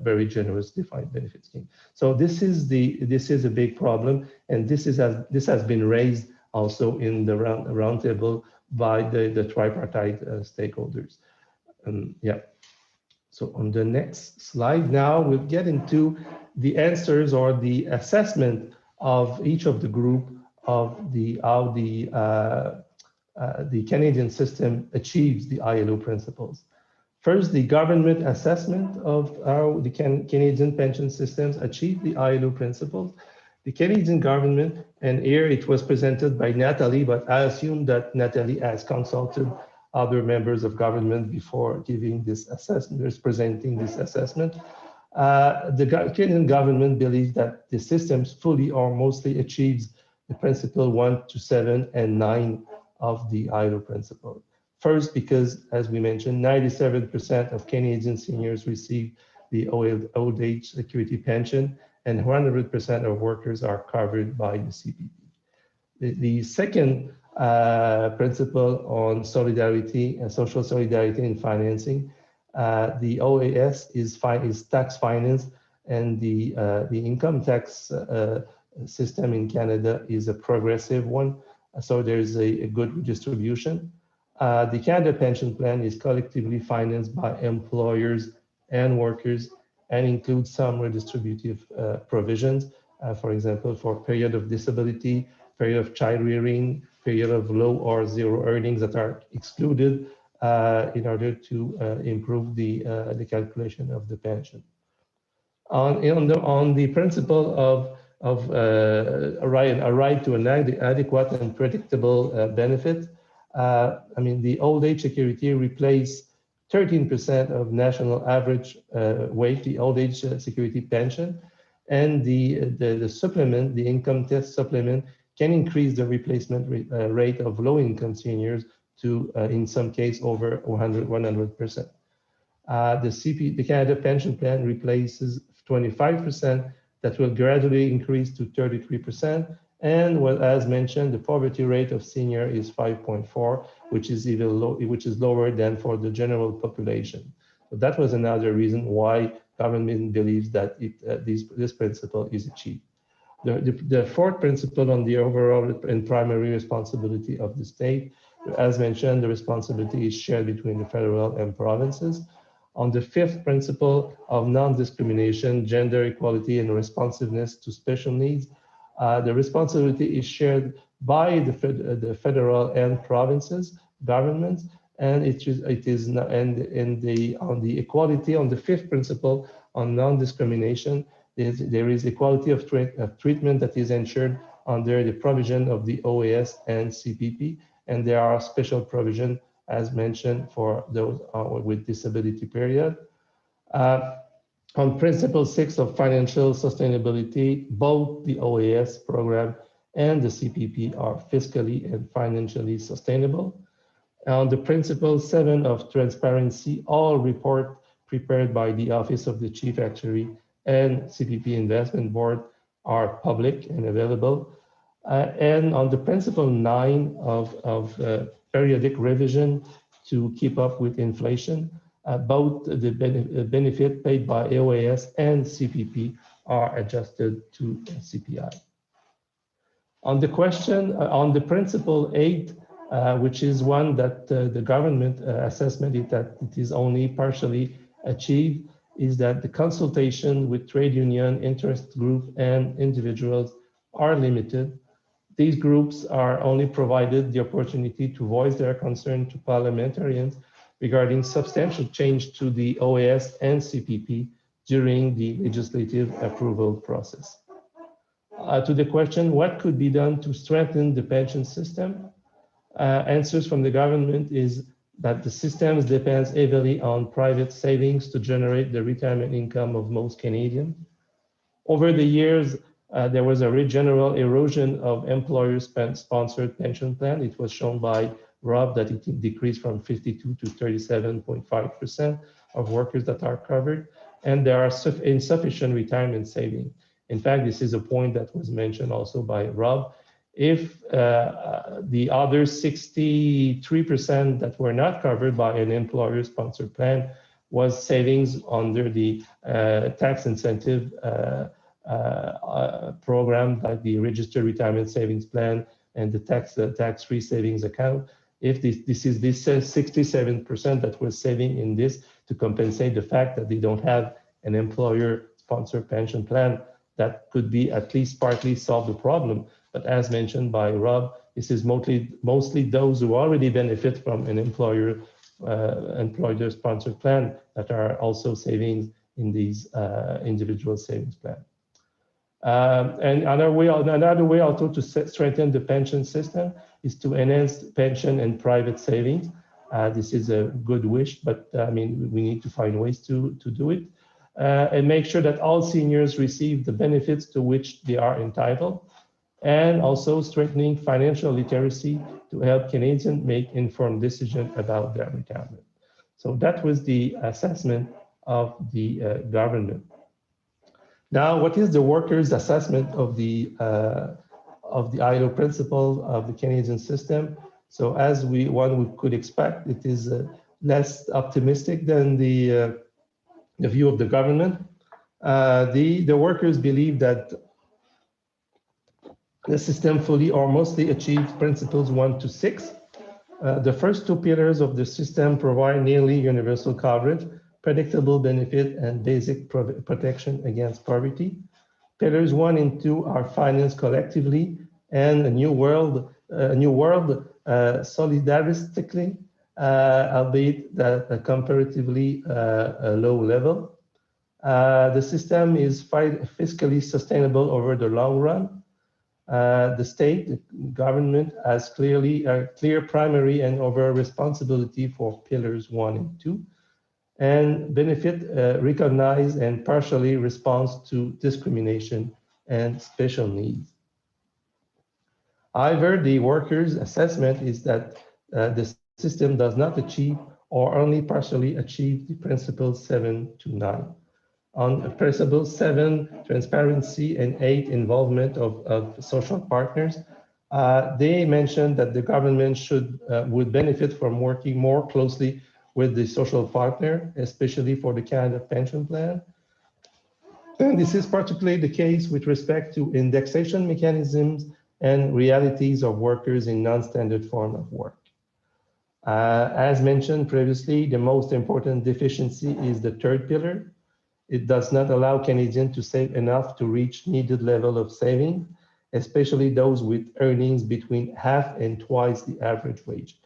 very generous defined benefit scheme. So this is a big problem, and this has been raised also in the roundtable by the tripartite stakeholders. Yeah. So on the next slide now, we'll get into the answers or the assessment of each of the group of how the Canadian system achieves the ILO principles. First, the government assessment of how the Canadian pension systems achieve the ILO principles. The Canadian government, and here it was presented by Nathalie, but I assume that Nathalie has consulted other members of government before giving this assessment, presenting this assessment. The Canadian government believes that the systems fully or mostly achieves the principle 1 to 7 and 9 of the ILO principle. First, because, as we mentioned, 97% of Canadian seniors receive the old age security pension, and 100% of workers are covered by the CPP. The second principle on solidarity and social solidarity in financing, the OAS is tax financed, and the income tax system in Canada is a progressive one, so there's a good distribution. The Canada Pension Plan is collectively financed by employers and workers and includes some redistributive provisions, for example, for period of disability, period of child rearing, period of low or zero earnings that are excluded in order to improve the calculation of the pension. On the principle of a right to an adequate and predictable benefit, I mean, the old age security replaced 13% of national average wage, the old age security pension, and the supplement, the income test supplement, can increase the replacement rate of low-income seniors to, in some case, over 100%. The Canada Pension Plan replaces 25% that will gradually increase to 33%. And well, as mentioned, the poverty rate of senior is 5.4, which is lower than for the general population. So that was another reason why government believes that this principle is achieved. The fourth principle on the overall and primary responsibility of the state, as mentioned, the responsibility is shared between the federal and provinces. On the fifth principle of non-discrimination, gender equality, and responsiveness to special needs, the responsibility is shared by the federal and provinces governments, and on the equality, on the fifth principle on non-discrimination, there is equality of treatment that is ensured under the provision of the OAS and CPP, and there are special provision, as mentioned, for those with disability period. On principle 6 of financial sustainability, both the OAS program and the CPP are fiscally and financially sustainable. On the principle 7 of transparency, all reports prepared by the Office of the Chief Actuary and CPP Investment Board are public and available. And on the principle 9 of periodic revision to keep up with inflation, both the benefit paid by OAS and CPP are adjusted to CPI. On the question, on the principle 8, which is one that the government assessment is that it is only partially achieved, is that the consultation with trade union, interest group, and individuals are limited. These groups are only provided the opportunity to voice their concern to parliamentarians regarding substantial change to the OAS and CPP during the legislative approval process. To the question, what could be done to strengthen the pension system? Answers from the government is that the system depends heavily on private savings to generate the retirement income of most Canadians. Over the years, there was a general erosion of employer-sponsored pension plan. It was shown by Rob that it decreased from 52 to 37.5% of workers that are covered, and there are insufficient retirement savings. In fact, this is a point that was mentioned also by Rob. If the other 63% that were not covered by an employer-sponsored plan was savings under the tax incentive program, like the registered retirement savings plan and the tax-free savings account, if this is 67% that we're saving in this to compensate the fact that they don't have an employer-sponsored pension plan, that could be at least partly solve the problem. But as mentioned by Rob, this is mostly those who already benefit from an employer-sponsored plan that are also saving in these individual savings plan. And another way also to strengthen the pension system is to enhance pension and private savings. This is a good wish, but I mean, we need to find ways to do it. And make sure that all seniors receive the benefits to which they are entitled, and also strengthening financial literacy to help Canadians make informed decisions about their retirement. So that was the assessment of the government. Now, what is the workers' assessment of the of the ILO principle of the Canadian system. So as one could expect, it is less optimistic than the view of the government. The workers believe that the system fully or mostly achieved principles 1 to 6. The first two pillars of the system provide nearly universal coverage, predictable benefit, and basic protection against poverty. Pillars 1 and 2 are financed collectively, and a new world solidaristically, albeit at a comparatively low level. The system is fiscally sustainable over the long run. The state, the government, has clearly a clear primary and overall responsibility for pillars 1 and 2, and benefit recognize and partially responds to discrimination and special needs. However, the workers' assessment is that the system does not achieve or only partially achieve the principles 7 to 9. On principle 7, transparency, and 8, involvement of social partners, they mentioned that the government would benefit from working more closely with the social partner, especially for the Canada pension plan. And this is particularly the case with respect to indexation mechanisms and realities of workers in non-standard form of work. As mentioned previously, the most important deficiency is the third pillar. It does not allow Canadians to save enough to reach needed level of saving, especially those with earnings between half and twice the average wage.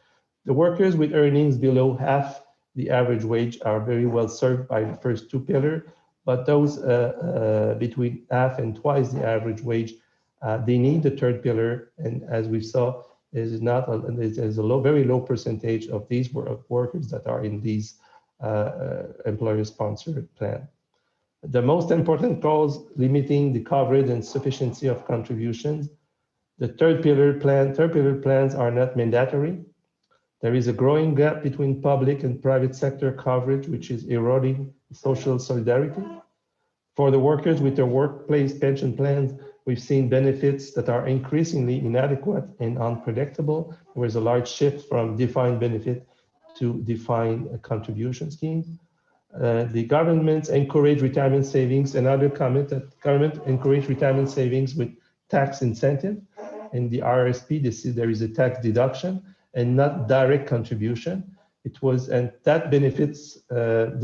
The workers with earnings below half the average wage are very well served by the first two pillars, but those between half and twice the average wage, they need the third pillar. And as we saw, there's a very low percentage of these workers that are in these employer-sponsored plans. The most important cause limiting the coverage and sufficiency of contributions. The third pillar plans are not mandatory. There is a growing gap between public and private sector coverage, which is eroding social solidarity. For the workers with their workplace pension plans, we've seen benefits that are increasingly inadequate and unpredictable. There is a large shift from defined benefit to defined contribution schemes. The governments encourage retirement savings. Another comment that government encourage retirement savings with tax incentive. In the RRSP, there is a tax deduction and not direct contribution. And that benefits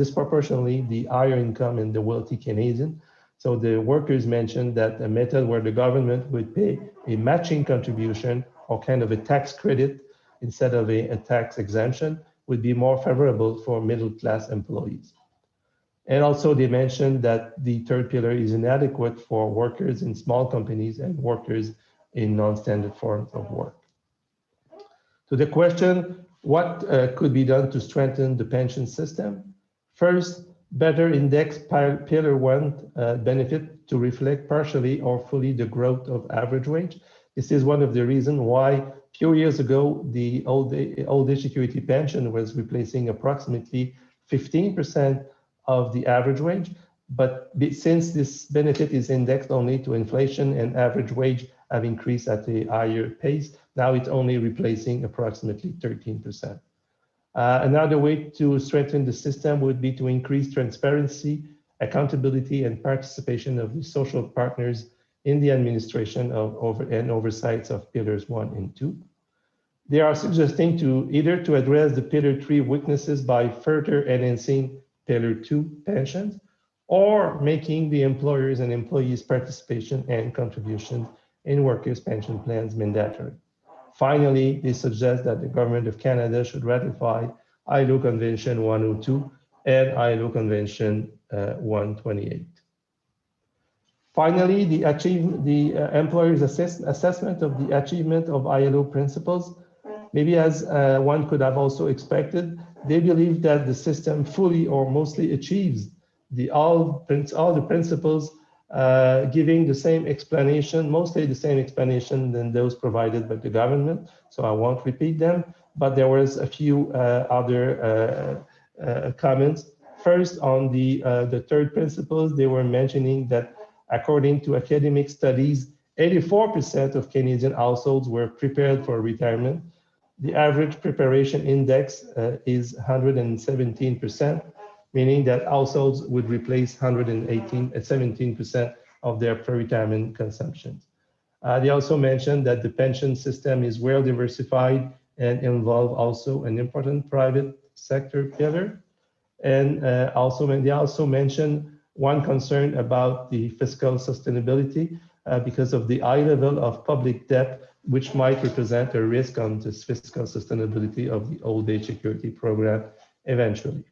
disproportionately the higher income and the wealthy Canadian. So the workers mentioned that a method where the government would pay a matching contribution or kind of a tax credit instead of a tax exemption would be more favorable for middle-class employees. And also they mentioned that the third pillar is inadequate for workers in small companies and workers in non-standard forms of work. To the question, what could be done to strengthen the pension system? First, better index pillar 1 benefit to reflect partially or fully the growth of average wage. This is one of the reasons why a few years ago, the old age security pension was replacing approximately 15% of the average wage. But since this benefit is indexed only to inflation and average wage have increased at a higher pace, now it's only replacing approximately 13%. Another way to strengthen the system would be to increase transparency, accountability, and participation of the social partners in the administration and oversights of pillars 1 and 2. They are suggesting either to address the pillar 3 weaknesses by further enhancing pillar 2 pensions, or making the employers and employees' participation and contribution in workers' pension plans mandatory. Finally, they suggest that the Government of Canada should ratify ILO Convention 102 and ILO Convention 128. Finally, the employer's assessment of the achievement of ILO principles. Maybe as one could have also expected, they believe that the system fully or mostly achieves all the principles, giving the same explanation, mostly the same explanation than those provided by the government. So I won't repeat them, but there was a few other comments. First, on the third principles, they were mentioning that according to academic studies, 84% of Canadian households were prepared for retirement. The average preparation index is 117%, meaning that households would replace 17% of their pre-retirement consumption. They also mentioned that the pension system is well diversified and involve also an important private sector pillar. And they also mentioned one concern about the fiscal sustainability because of the high level of public debt, which might represent a risk on the fiscal sustainability of the old age security program eventually.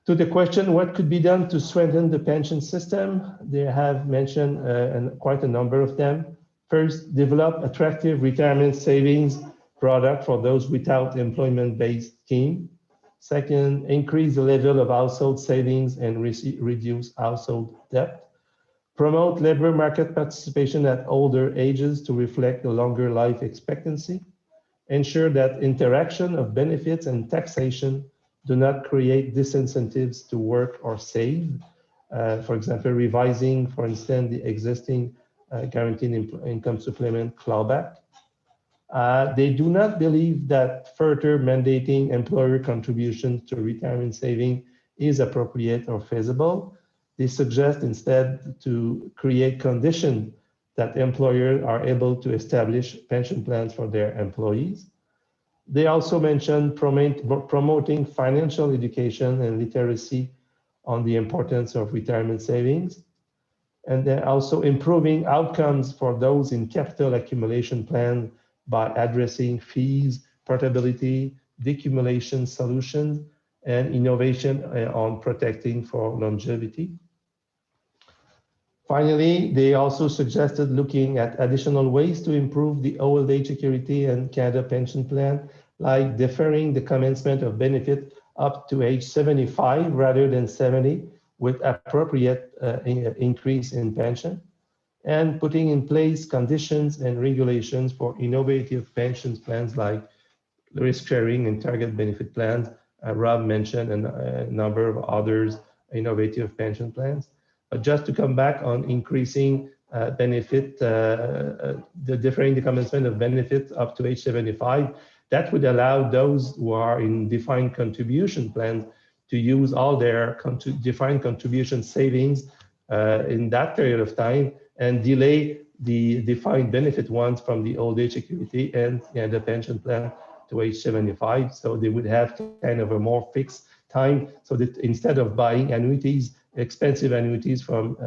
To the question, what could be done to strengthen the pension system? They have mentioned quite a number of them. First, develop attractive retirement savings product for those without employment-based scheme. Second, increase the level of household savings and reduce household debt. Promote labor market participation at older ages to reflect the longer life expectancy. Ensure that interaction of benefits and taxation do not create disincentives to work or save. For example, revising, for instance, the existing guaranteed income supplement clawback. They do not believe that further mandating employer contributions to retirement saving is appropriate or feasible. They suggest instead to create conditions that employers are able to establish pension plans for their employees. They also mentioned promoting financial education and literacy on the importance of retirement savings. And then also improving outcomes for those in capital accumulation plan by addressing fees, portability, decumulation solutions, and innovation on protecting for longevity. Finally, they also suggested looking at additional ways to improve the old age security and Canada pension plan, like deferring the commencement of benefit up to age 75 rather than 70, with appropriate increase in pension, and putting in place conditions and regulations for innovative pension plans like risk sharing and target benefit plans. Rob mentioned a number of others innovative pension plans. But just to come back on increasing benefit, the deferring the commencement of benefits up to age 75, that would allow those who are in defined contribution plans to use all their defined contribution savings in that period of time and delay the defined benefit ones from the old age security and the pension plan to age 75. So they would have kind of a more fixed time so that instead of buying annuities, expensive annuities from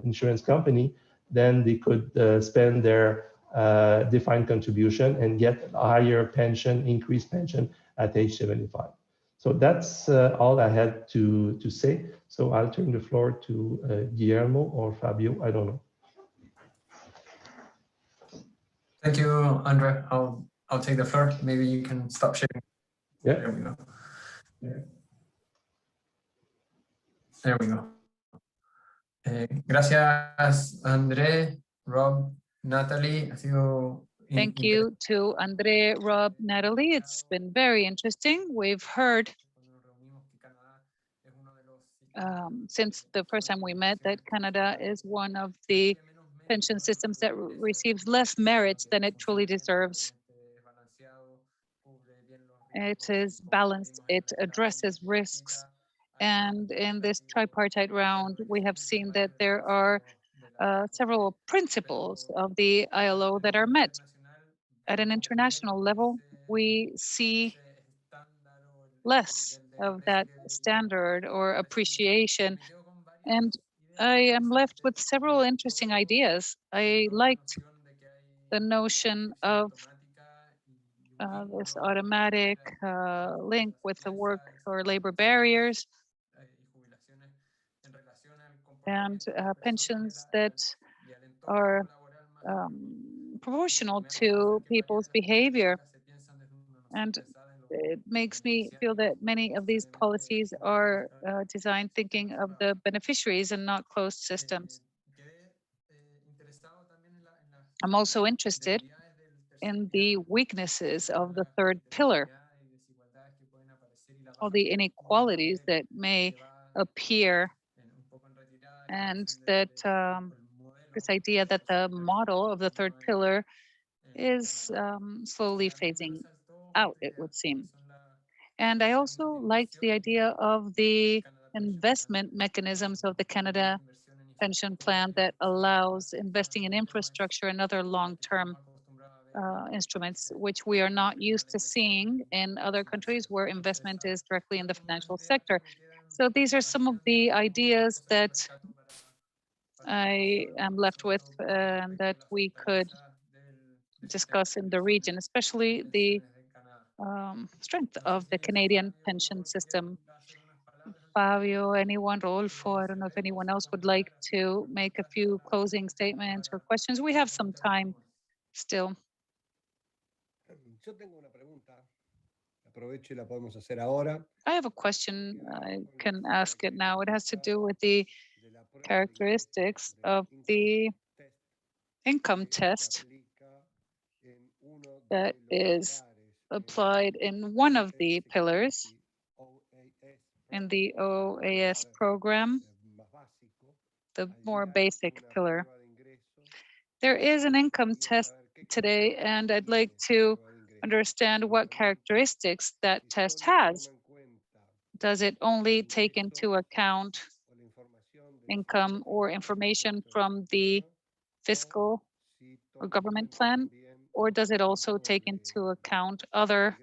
insurance company, then they could spend their defined contribution and get a higher pension, increased pension at age 75. So that's all I had to say. So I'll turn the floor to Guillermo or Fabio, I don't know. Thank you, Andre. I'll take the floor. Maybe you can stop sharing. Yeah. There we go. There we go. Gracias, André, Rob, Natalie. Ha sido Thank you to Andre, Rob, Natalie. It's been very interesting. We've heard since the first time we met that Canada is one of the pension systems that receives less merits than it truly deserves. It is balanced, it addresses risks. And in this tripartite round, we have seen that there are several principles of the ILO that are met. At an international level, we see less of that standard or appreciation. And I am left with several interesting ideas. I liked the notion of this automatic link with the work or labor barriers and pensions that are proportional to people's behavior. And it makes me feel that many of these policies are designed thinking of the beneficiaries and not closed systems. I'm also interested in the weaknesses of the third pillar, all the inequalities that may appear and that this idea that the model of the third pillar is slowly phasing out, it would seem. And I also liked the idea of the investment mechanisms of the Canada pension plan that allows investing in infrastructure and other long-term instruments, which we are not used to seeing in other countries where investment is directly in the financial sector. So these are some of the ideas that I am left with and that we could discuss in the region, especially the strength of the Canadian pension system. Fabio, anyone, Rolfo, I don't know if anyone else would like to make a few closing statements or questions. We have some time still. I have a question. I can ask it now. It has to do with the characteristics of the income test that is applied in one of the pillars in the OAS program, the more basic pillar. There is an income test today, and I'd like to understand what characteristics that test has. Does it only take into account income or information from the fiscal or government plan, or does it also take into account other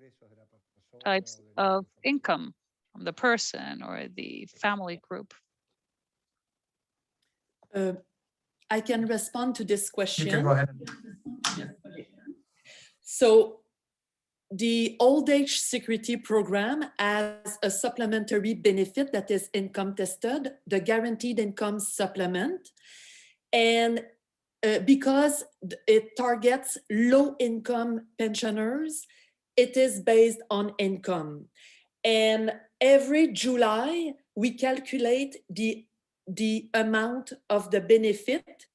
types of income from the person or the family group? I can respond to this question. You can go ahead. So the old age security program has a supplementary benefit that is income tested, the guaranteed income supplement. And because it targets low income pensioners, it is based on income. And every July, we calculate the amount of the benefit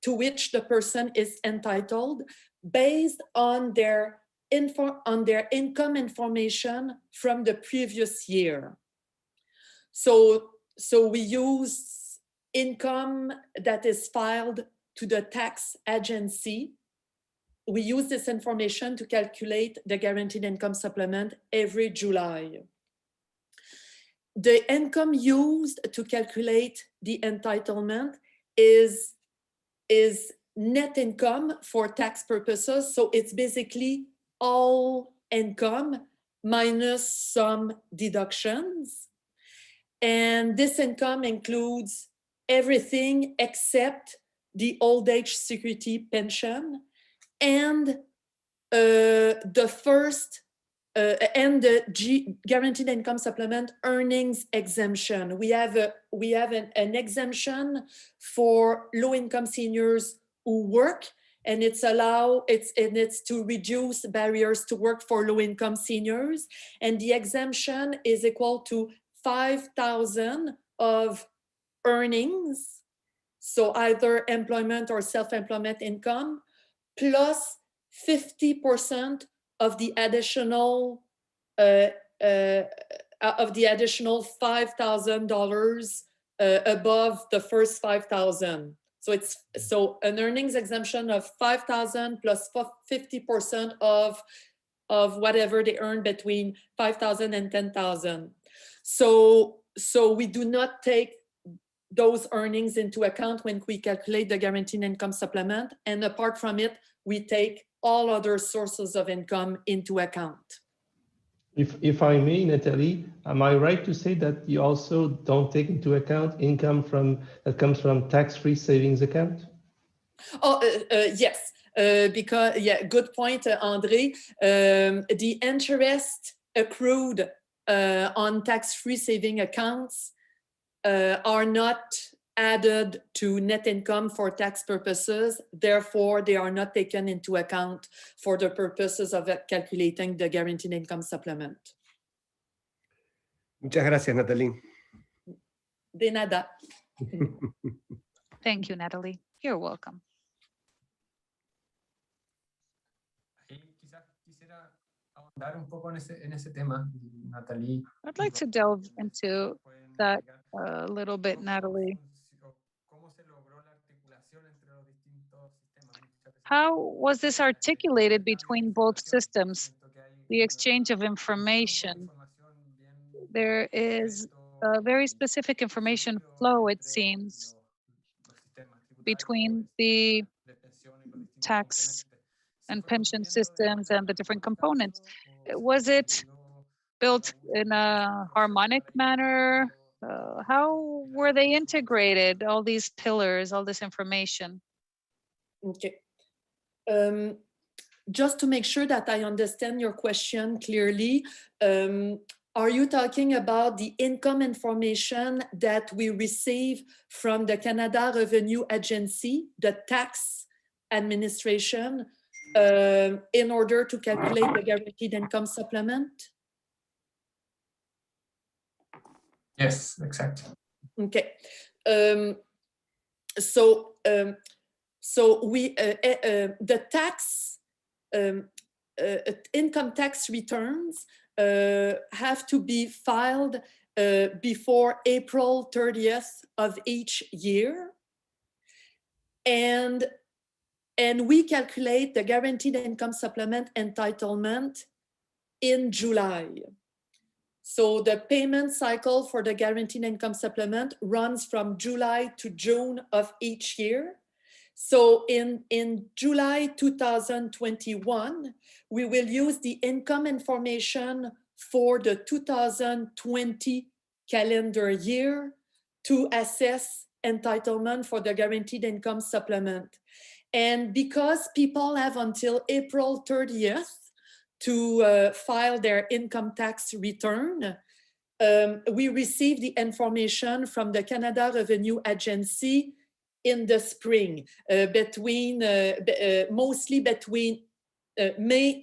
to which the person is entitled based on their income information from the previous year. So we use income that is filed to the tax agency. We use this information to calculate the guaranteed income supplement every July. The income used to calculate the entitlement is net income for tax purposes. So it's basically all income minus some deductions. And this income includes everything except the old age security pension and the first and the guaranteed income supplement earnings exemption. We have an exemption for low-income seniors who work, and it's to reduce barriers to work for low-income seniors. And the exemption is equal to 5,000 of earnings, so either employment or self-employment income, plus 50% of the additional $5,000 above the first 5,000. So an earnings exemption of 5,000 plus 50% of whatever they earn between 5,000 and 10,000. So we do not take those earnings into account when we calculate the guaranteed income supplement. And apart from it, we take all other sources of income into account. If I may, Natalie, am I right to say that you also don't take into account income that comes from tax-free savings account? Yes, because, yeah, good point, André. The interest accrued on tax-free saving accounts are not added to net income for tax purposes. Therefore, they are not taken into account for the purposes of calculating the guaranteed income supplement. Muchas gracias, Natalie. De nada. Thank you, Natalie. You're welcome. I'd like to delve into that a little bit, Natalie. How was this articulated between both systems? The exchange of information. There is a very specific information flow, it seems, between the tax and pension systems and the different components. Was it built in a harmonic manner? How were they integrated, all these pillars, all this information? Okay. Just to make sure that I understand your question clearly, are you talking about the income information that we receive from the Canada Revenue Agency, the tax administration, in order to calculate the guaranteed income supplement? Yes, exactly. Okay. So we the tax income tax returns have to be filed before April 30th of each year, and we calculate the guaranteed income supplement entitlement in July. So the payment cycle for the guaranteed income supplement runs from July to June of each year. So in July 2021, we will use the income information for the 2020 calendar year to assess entitlement for the guaranteed income supplement. And because people have until April 30th to file their income tax return, we receive the information from the Canada Revenue Agency in the spring, mostly between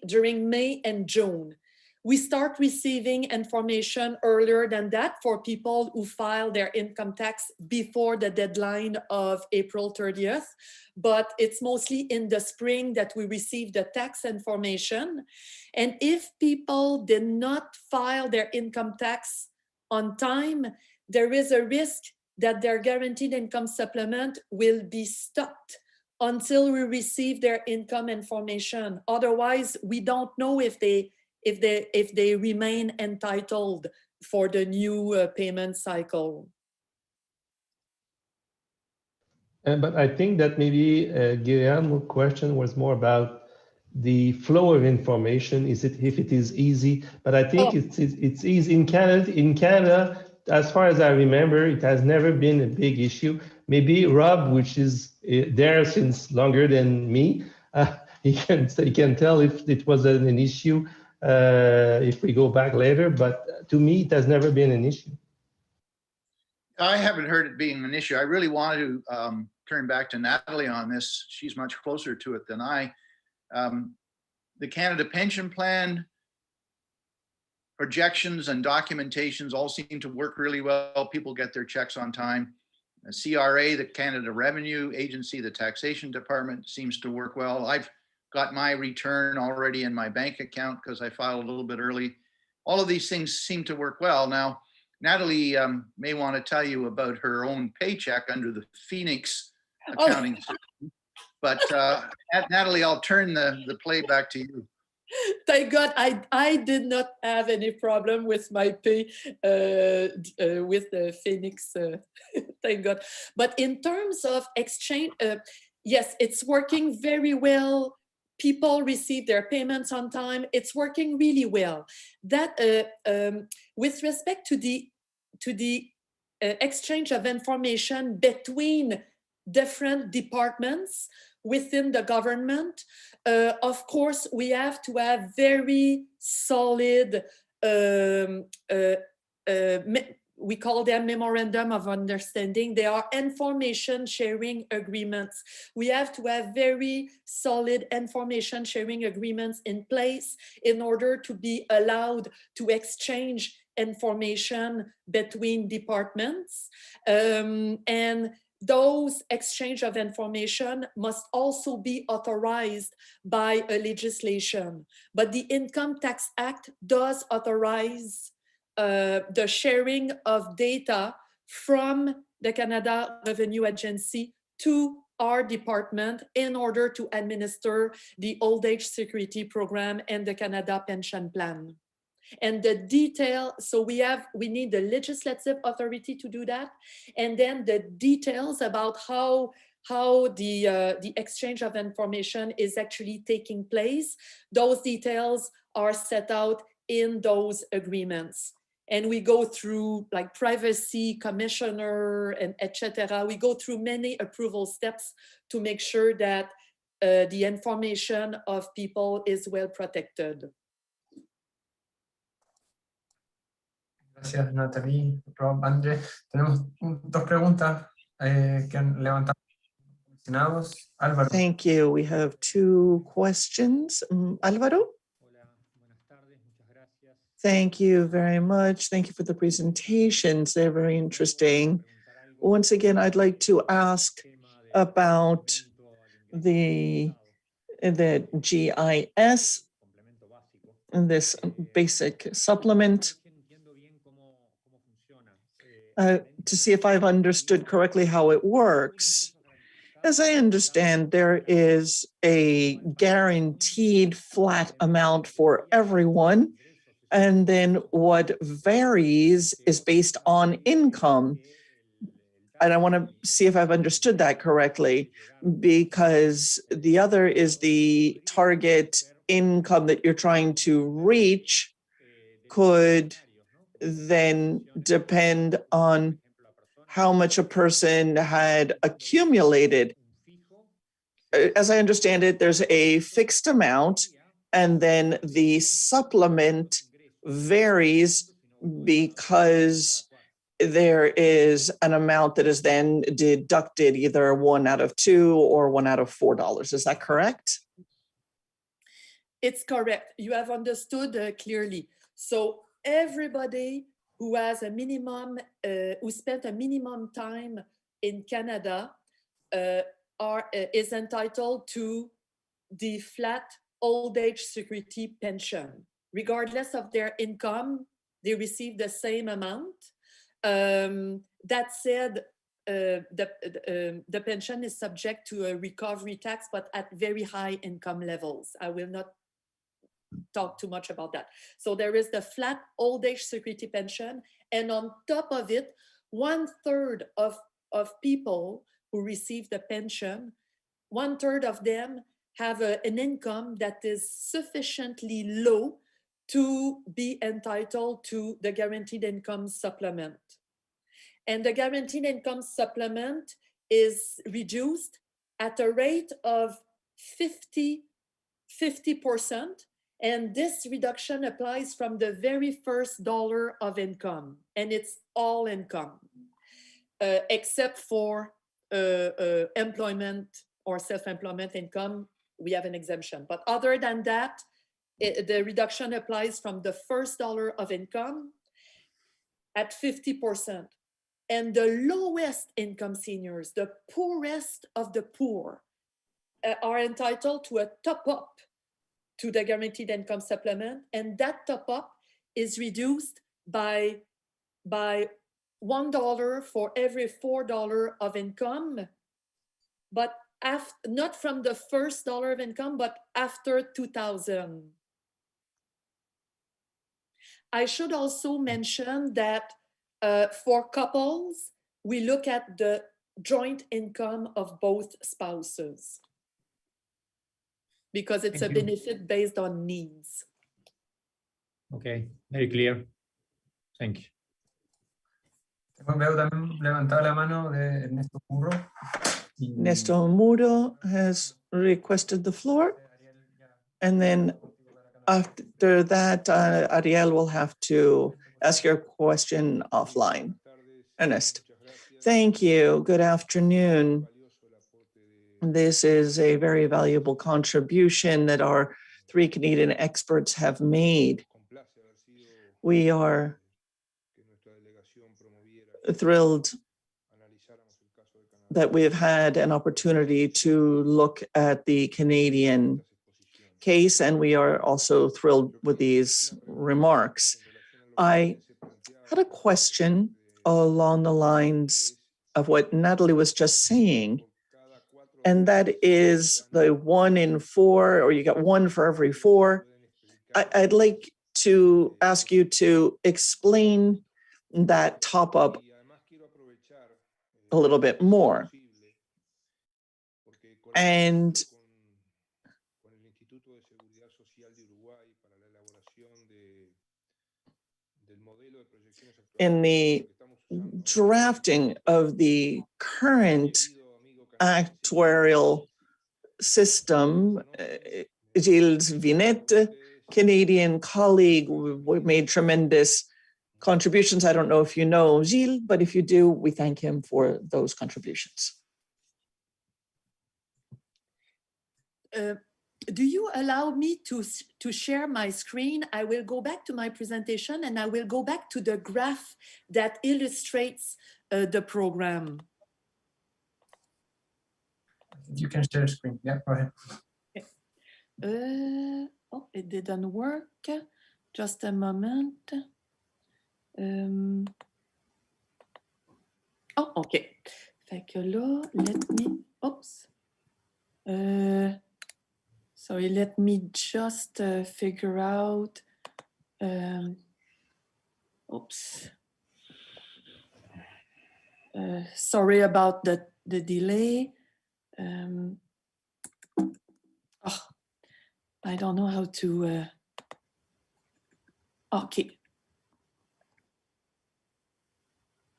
during May and June. We start receiving information earlier than that for people who file their income tax before the deadline of April 30th, but it's mostly in the spring that we receive the tax information. And if people did not file their income tax on time, there is a risk that their guaranteed income supplement will be stopped until we receive their income information. Otherwise, we don't know if they remain entitled for the new payment cycle. But I think that maybe Guillaume's question was more about the flow of information. If it is easy, but I think it's easy in Canada. In Canada, as far as I remember, it has never been a big issue. Maybe Rob, which is there since longer than me, he can tell if it was an issue if we go back later. But to me, it has never been an issue. I haven't heard it being an issue. I really wanted to turn back to Natalie on this. She's much closer to it than I. The Canada Pension Plan projections and documentations all seem to work really well. People get their checks on time. The CRA, the Canada Revenue Agency, the Taxation Department seems to work well. I've got my return already in my bank account because I filed a little bit early. All of these things seem to work well. Now, Natalie may want to tell you about her own paycheck under the Phoenix accounting system. But Natalie, I'll turn the play back to you. Thank God, I did not have any problem with my pay with the Phoenix. Thank God. But in terms of exchange, yes, it's working very well. People receive their payments on time. It's working really well. That with respect to the exchange of information between different departments within the government, of course, we have to have very solid, we call them memorandum of understanding. They are information sharing agreements. We have to have very solid information sharing agreements in place in order to be allowed to exchange information between departments. And those exchange of information must also be authorized by a legislation. But the Income Tax Act does authorize the sharing of data from the Canada Revenue Agency to our department in order to administer the old age security program and the Canada pension plan. And the detail, so we need the legislative authority to do that, and then the details about how the exchange of information is actually taking place. Those details are set out in those agreements. And we go through like privacy commissioner and etc. We go through many approval steps to make sure that the information of people is well protected. Gracias, Natalie. Rob, Andre. Tenemos dos preguntas que han levantado los comisionados. Álvaro. Thank you. We have two questions. Álvaro? Thank you very much. Thank you for the presentations. They're very interesting. Once again, I'd like to ask about the GIS and this basic supplement to see if I've understood correctly how it works. As I understand, there is a guaranteed flat amount for everyone, and then what varies is based on income. And I want to see if I've understood that correctly, because the other is the target income that you're trying to reach could then depend on how much a person had accumulated. As I understand it, there's a fixed amount, and then the supplement varies because there is an amount that is then deducted, either 1 out of 2 or 1 out of $4. Is that correct? It's correct. You have understood clearly. So everybody who has a minimum, who spent a minimum time in Canada is entitled to the flat old age security pension. Regardless of their income, they receive the same amount. That said, the pension is subject to a recovery tax, but at very high income levels. I will not talk too much about that. So there is the flat old age security pension, and on top of it, 1/3 of people who receive the pension, 1/3 of them have an income that is sufficiently low to be entitled to the guaranteed income supplement. And the guaranteed income supplement is reduced at a rate of 50%. And this reduction applies from the very first dollar of income, and it's all income, except for employment or self-employment income. We have an exemption, but other than that, the reduction applies from the first dollar of income at 50%. And the lowest income seniors, the poorest of the poor, are entitled to a top-up to the guaranteed income supplement, and that top-up is reduced by $1 for every $4 of income, but not from the first dollar of income, but after 2000. I should also mention that for couples, we look at the joint income of both spouses, because it's a benefit based on needs. Okay, very clear. Thank you. Veo también levantada la mano de Ernesto Muro. Ernesto Muro has requested the floor. And then after that, Ariel will have to ask your question offline. Ernest. Thank you. Good afternoon. This is a very valuable contribution that our 3 Canadian experts have made. We are thrilled that we have had an opportunity to look at the Canadian case, and we are also thrilled with these remarks. I had a question along the lines of what Natalie was just saying. and that is the 1 in 4, or you got 1 for every 4. I'd like to ask you to explain that top up a little bit more. And in the drafting of the current actuarial system, Gilles Vinette, Canadian colleague, we made tremendous contributions. I don't know if you know Gilles, but if you do, we thank him for those contributions. Do you allow me to share my screen? I will go back to my presentation and I will go back to the graph that illustrates the program. You can share screen. Yeah, go ahead. Okay. Oh, it didn't work. Just a moment. Oh, okay. Fait que là, let me, oops. Sorry, let me just figure out, oops. Sorry about the delay. Oh, I don't know how to, okay.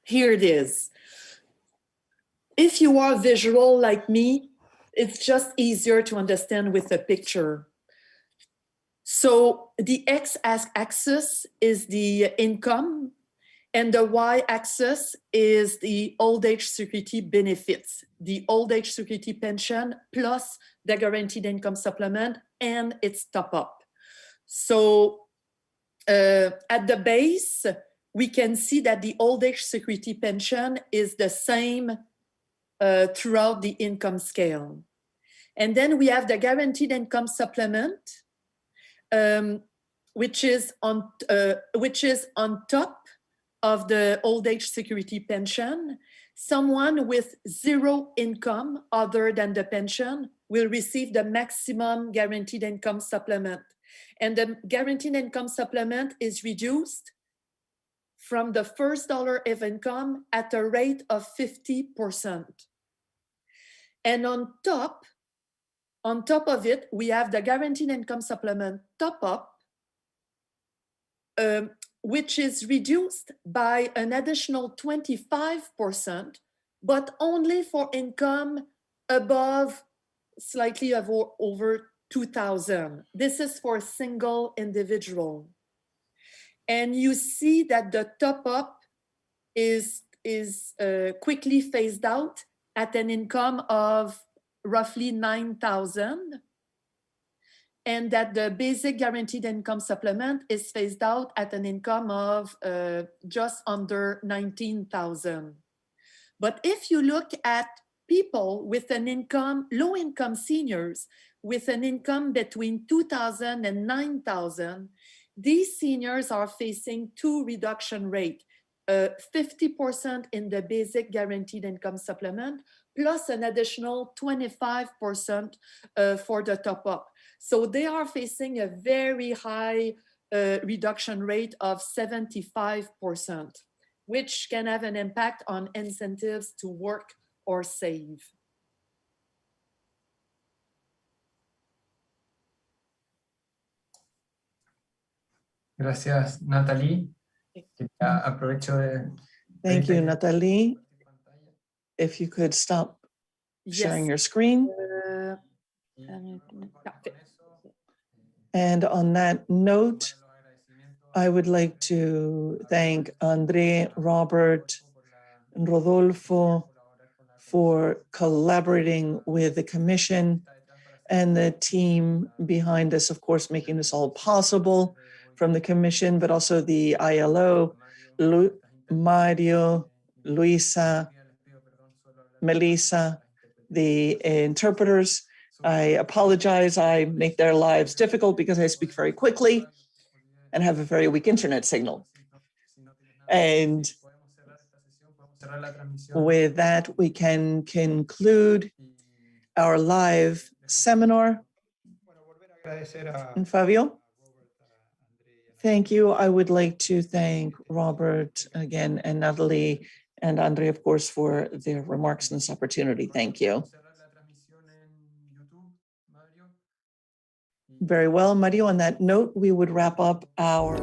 Here it is. If you are visual like me, it's just easier to understand with a picture. So the x-axis is the income and the y-axis is the old age security benefits, the old age security pension plus the guaranteed income supplement and its top up. So at the base, we can see that the old age security pension is the same throughout the income scale. And then we have the guaranteed income supplement, which is on top of the old age security pension. Someone with 0 income other than the pension will receive the maximum guaranteed income supplement. And the guaranteed income supplement is reduced from the first dollar of income at a rate of 50%. And on top of it, we have the guaranteed income supplement top up, which is reduced by an additional 25%, but only for income above slightly over 2,000. This is for a single individual. And you see that the top up is quickly phased out at an income of roughly 9,000, and that the basic guaranteed income supplement is phased out at an income of just under 19,000. But if you look at people with an income, low-income seniors with an income between 2,000 and 9,000, these seniors are facing 2 reduction rates, 50% in the basic guaranteed income supplement, plus an additional 25% for the top-up. So they are facing a very high reduction rate of 75%, which can have an impact on incentives to work or save. Gracias, Natalie. Aprovecho de... Thank you, Natalie. If you could stop sharing your screen. And on that note, I would like to thank Andre, Robert, and Rodolfo for collaborating with the Commission and the team behind this, of course, making this all possible from the Commission, but also the ILO, Mario, Luisa, Melissa, the interpreters. I apologize, I make their lives difficult because I speak very quickly and have a very weak internet signal. And with that, we can conclude our live seminar. And Fabio? Thank you. I would like to thank Robert again and Natalie and Andre, of course, for their remarks in this opportunity. Thank you. Very well, Mario. On that note, we would wrap up our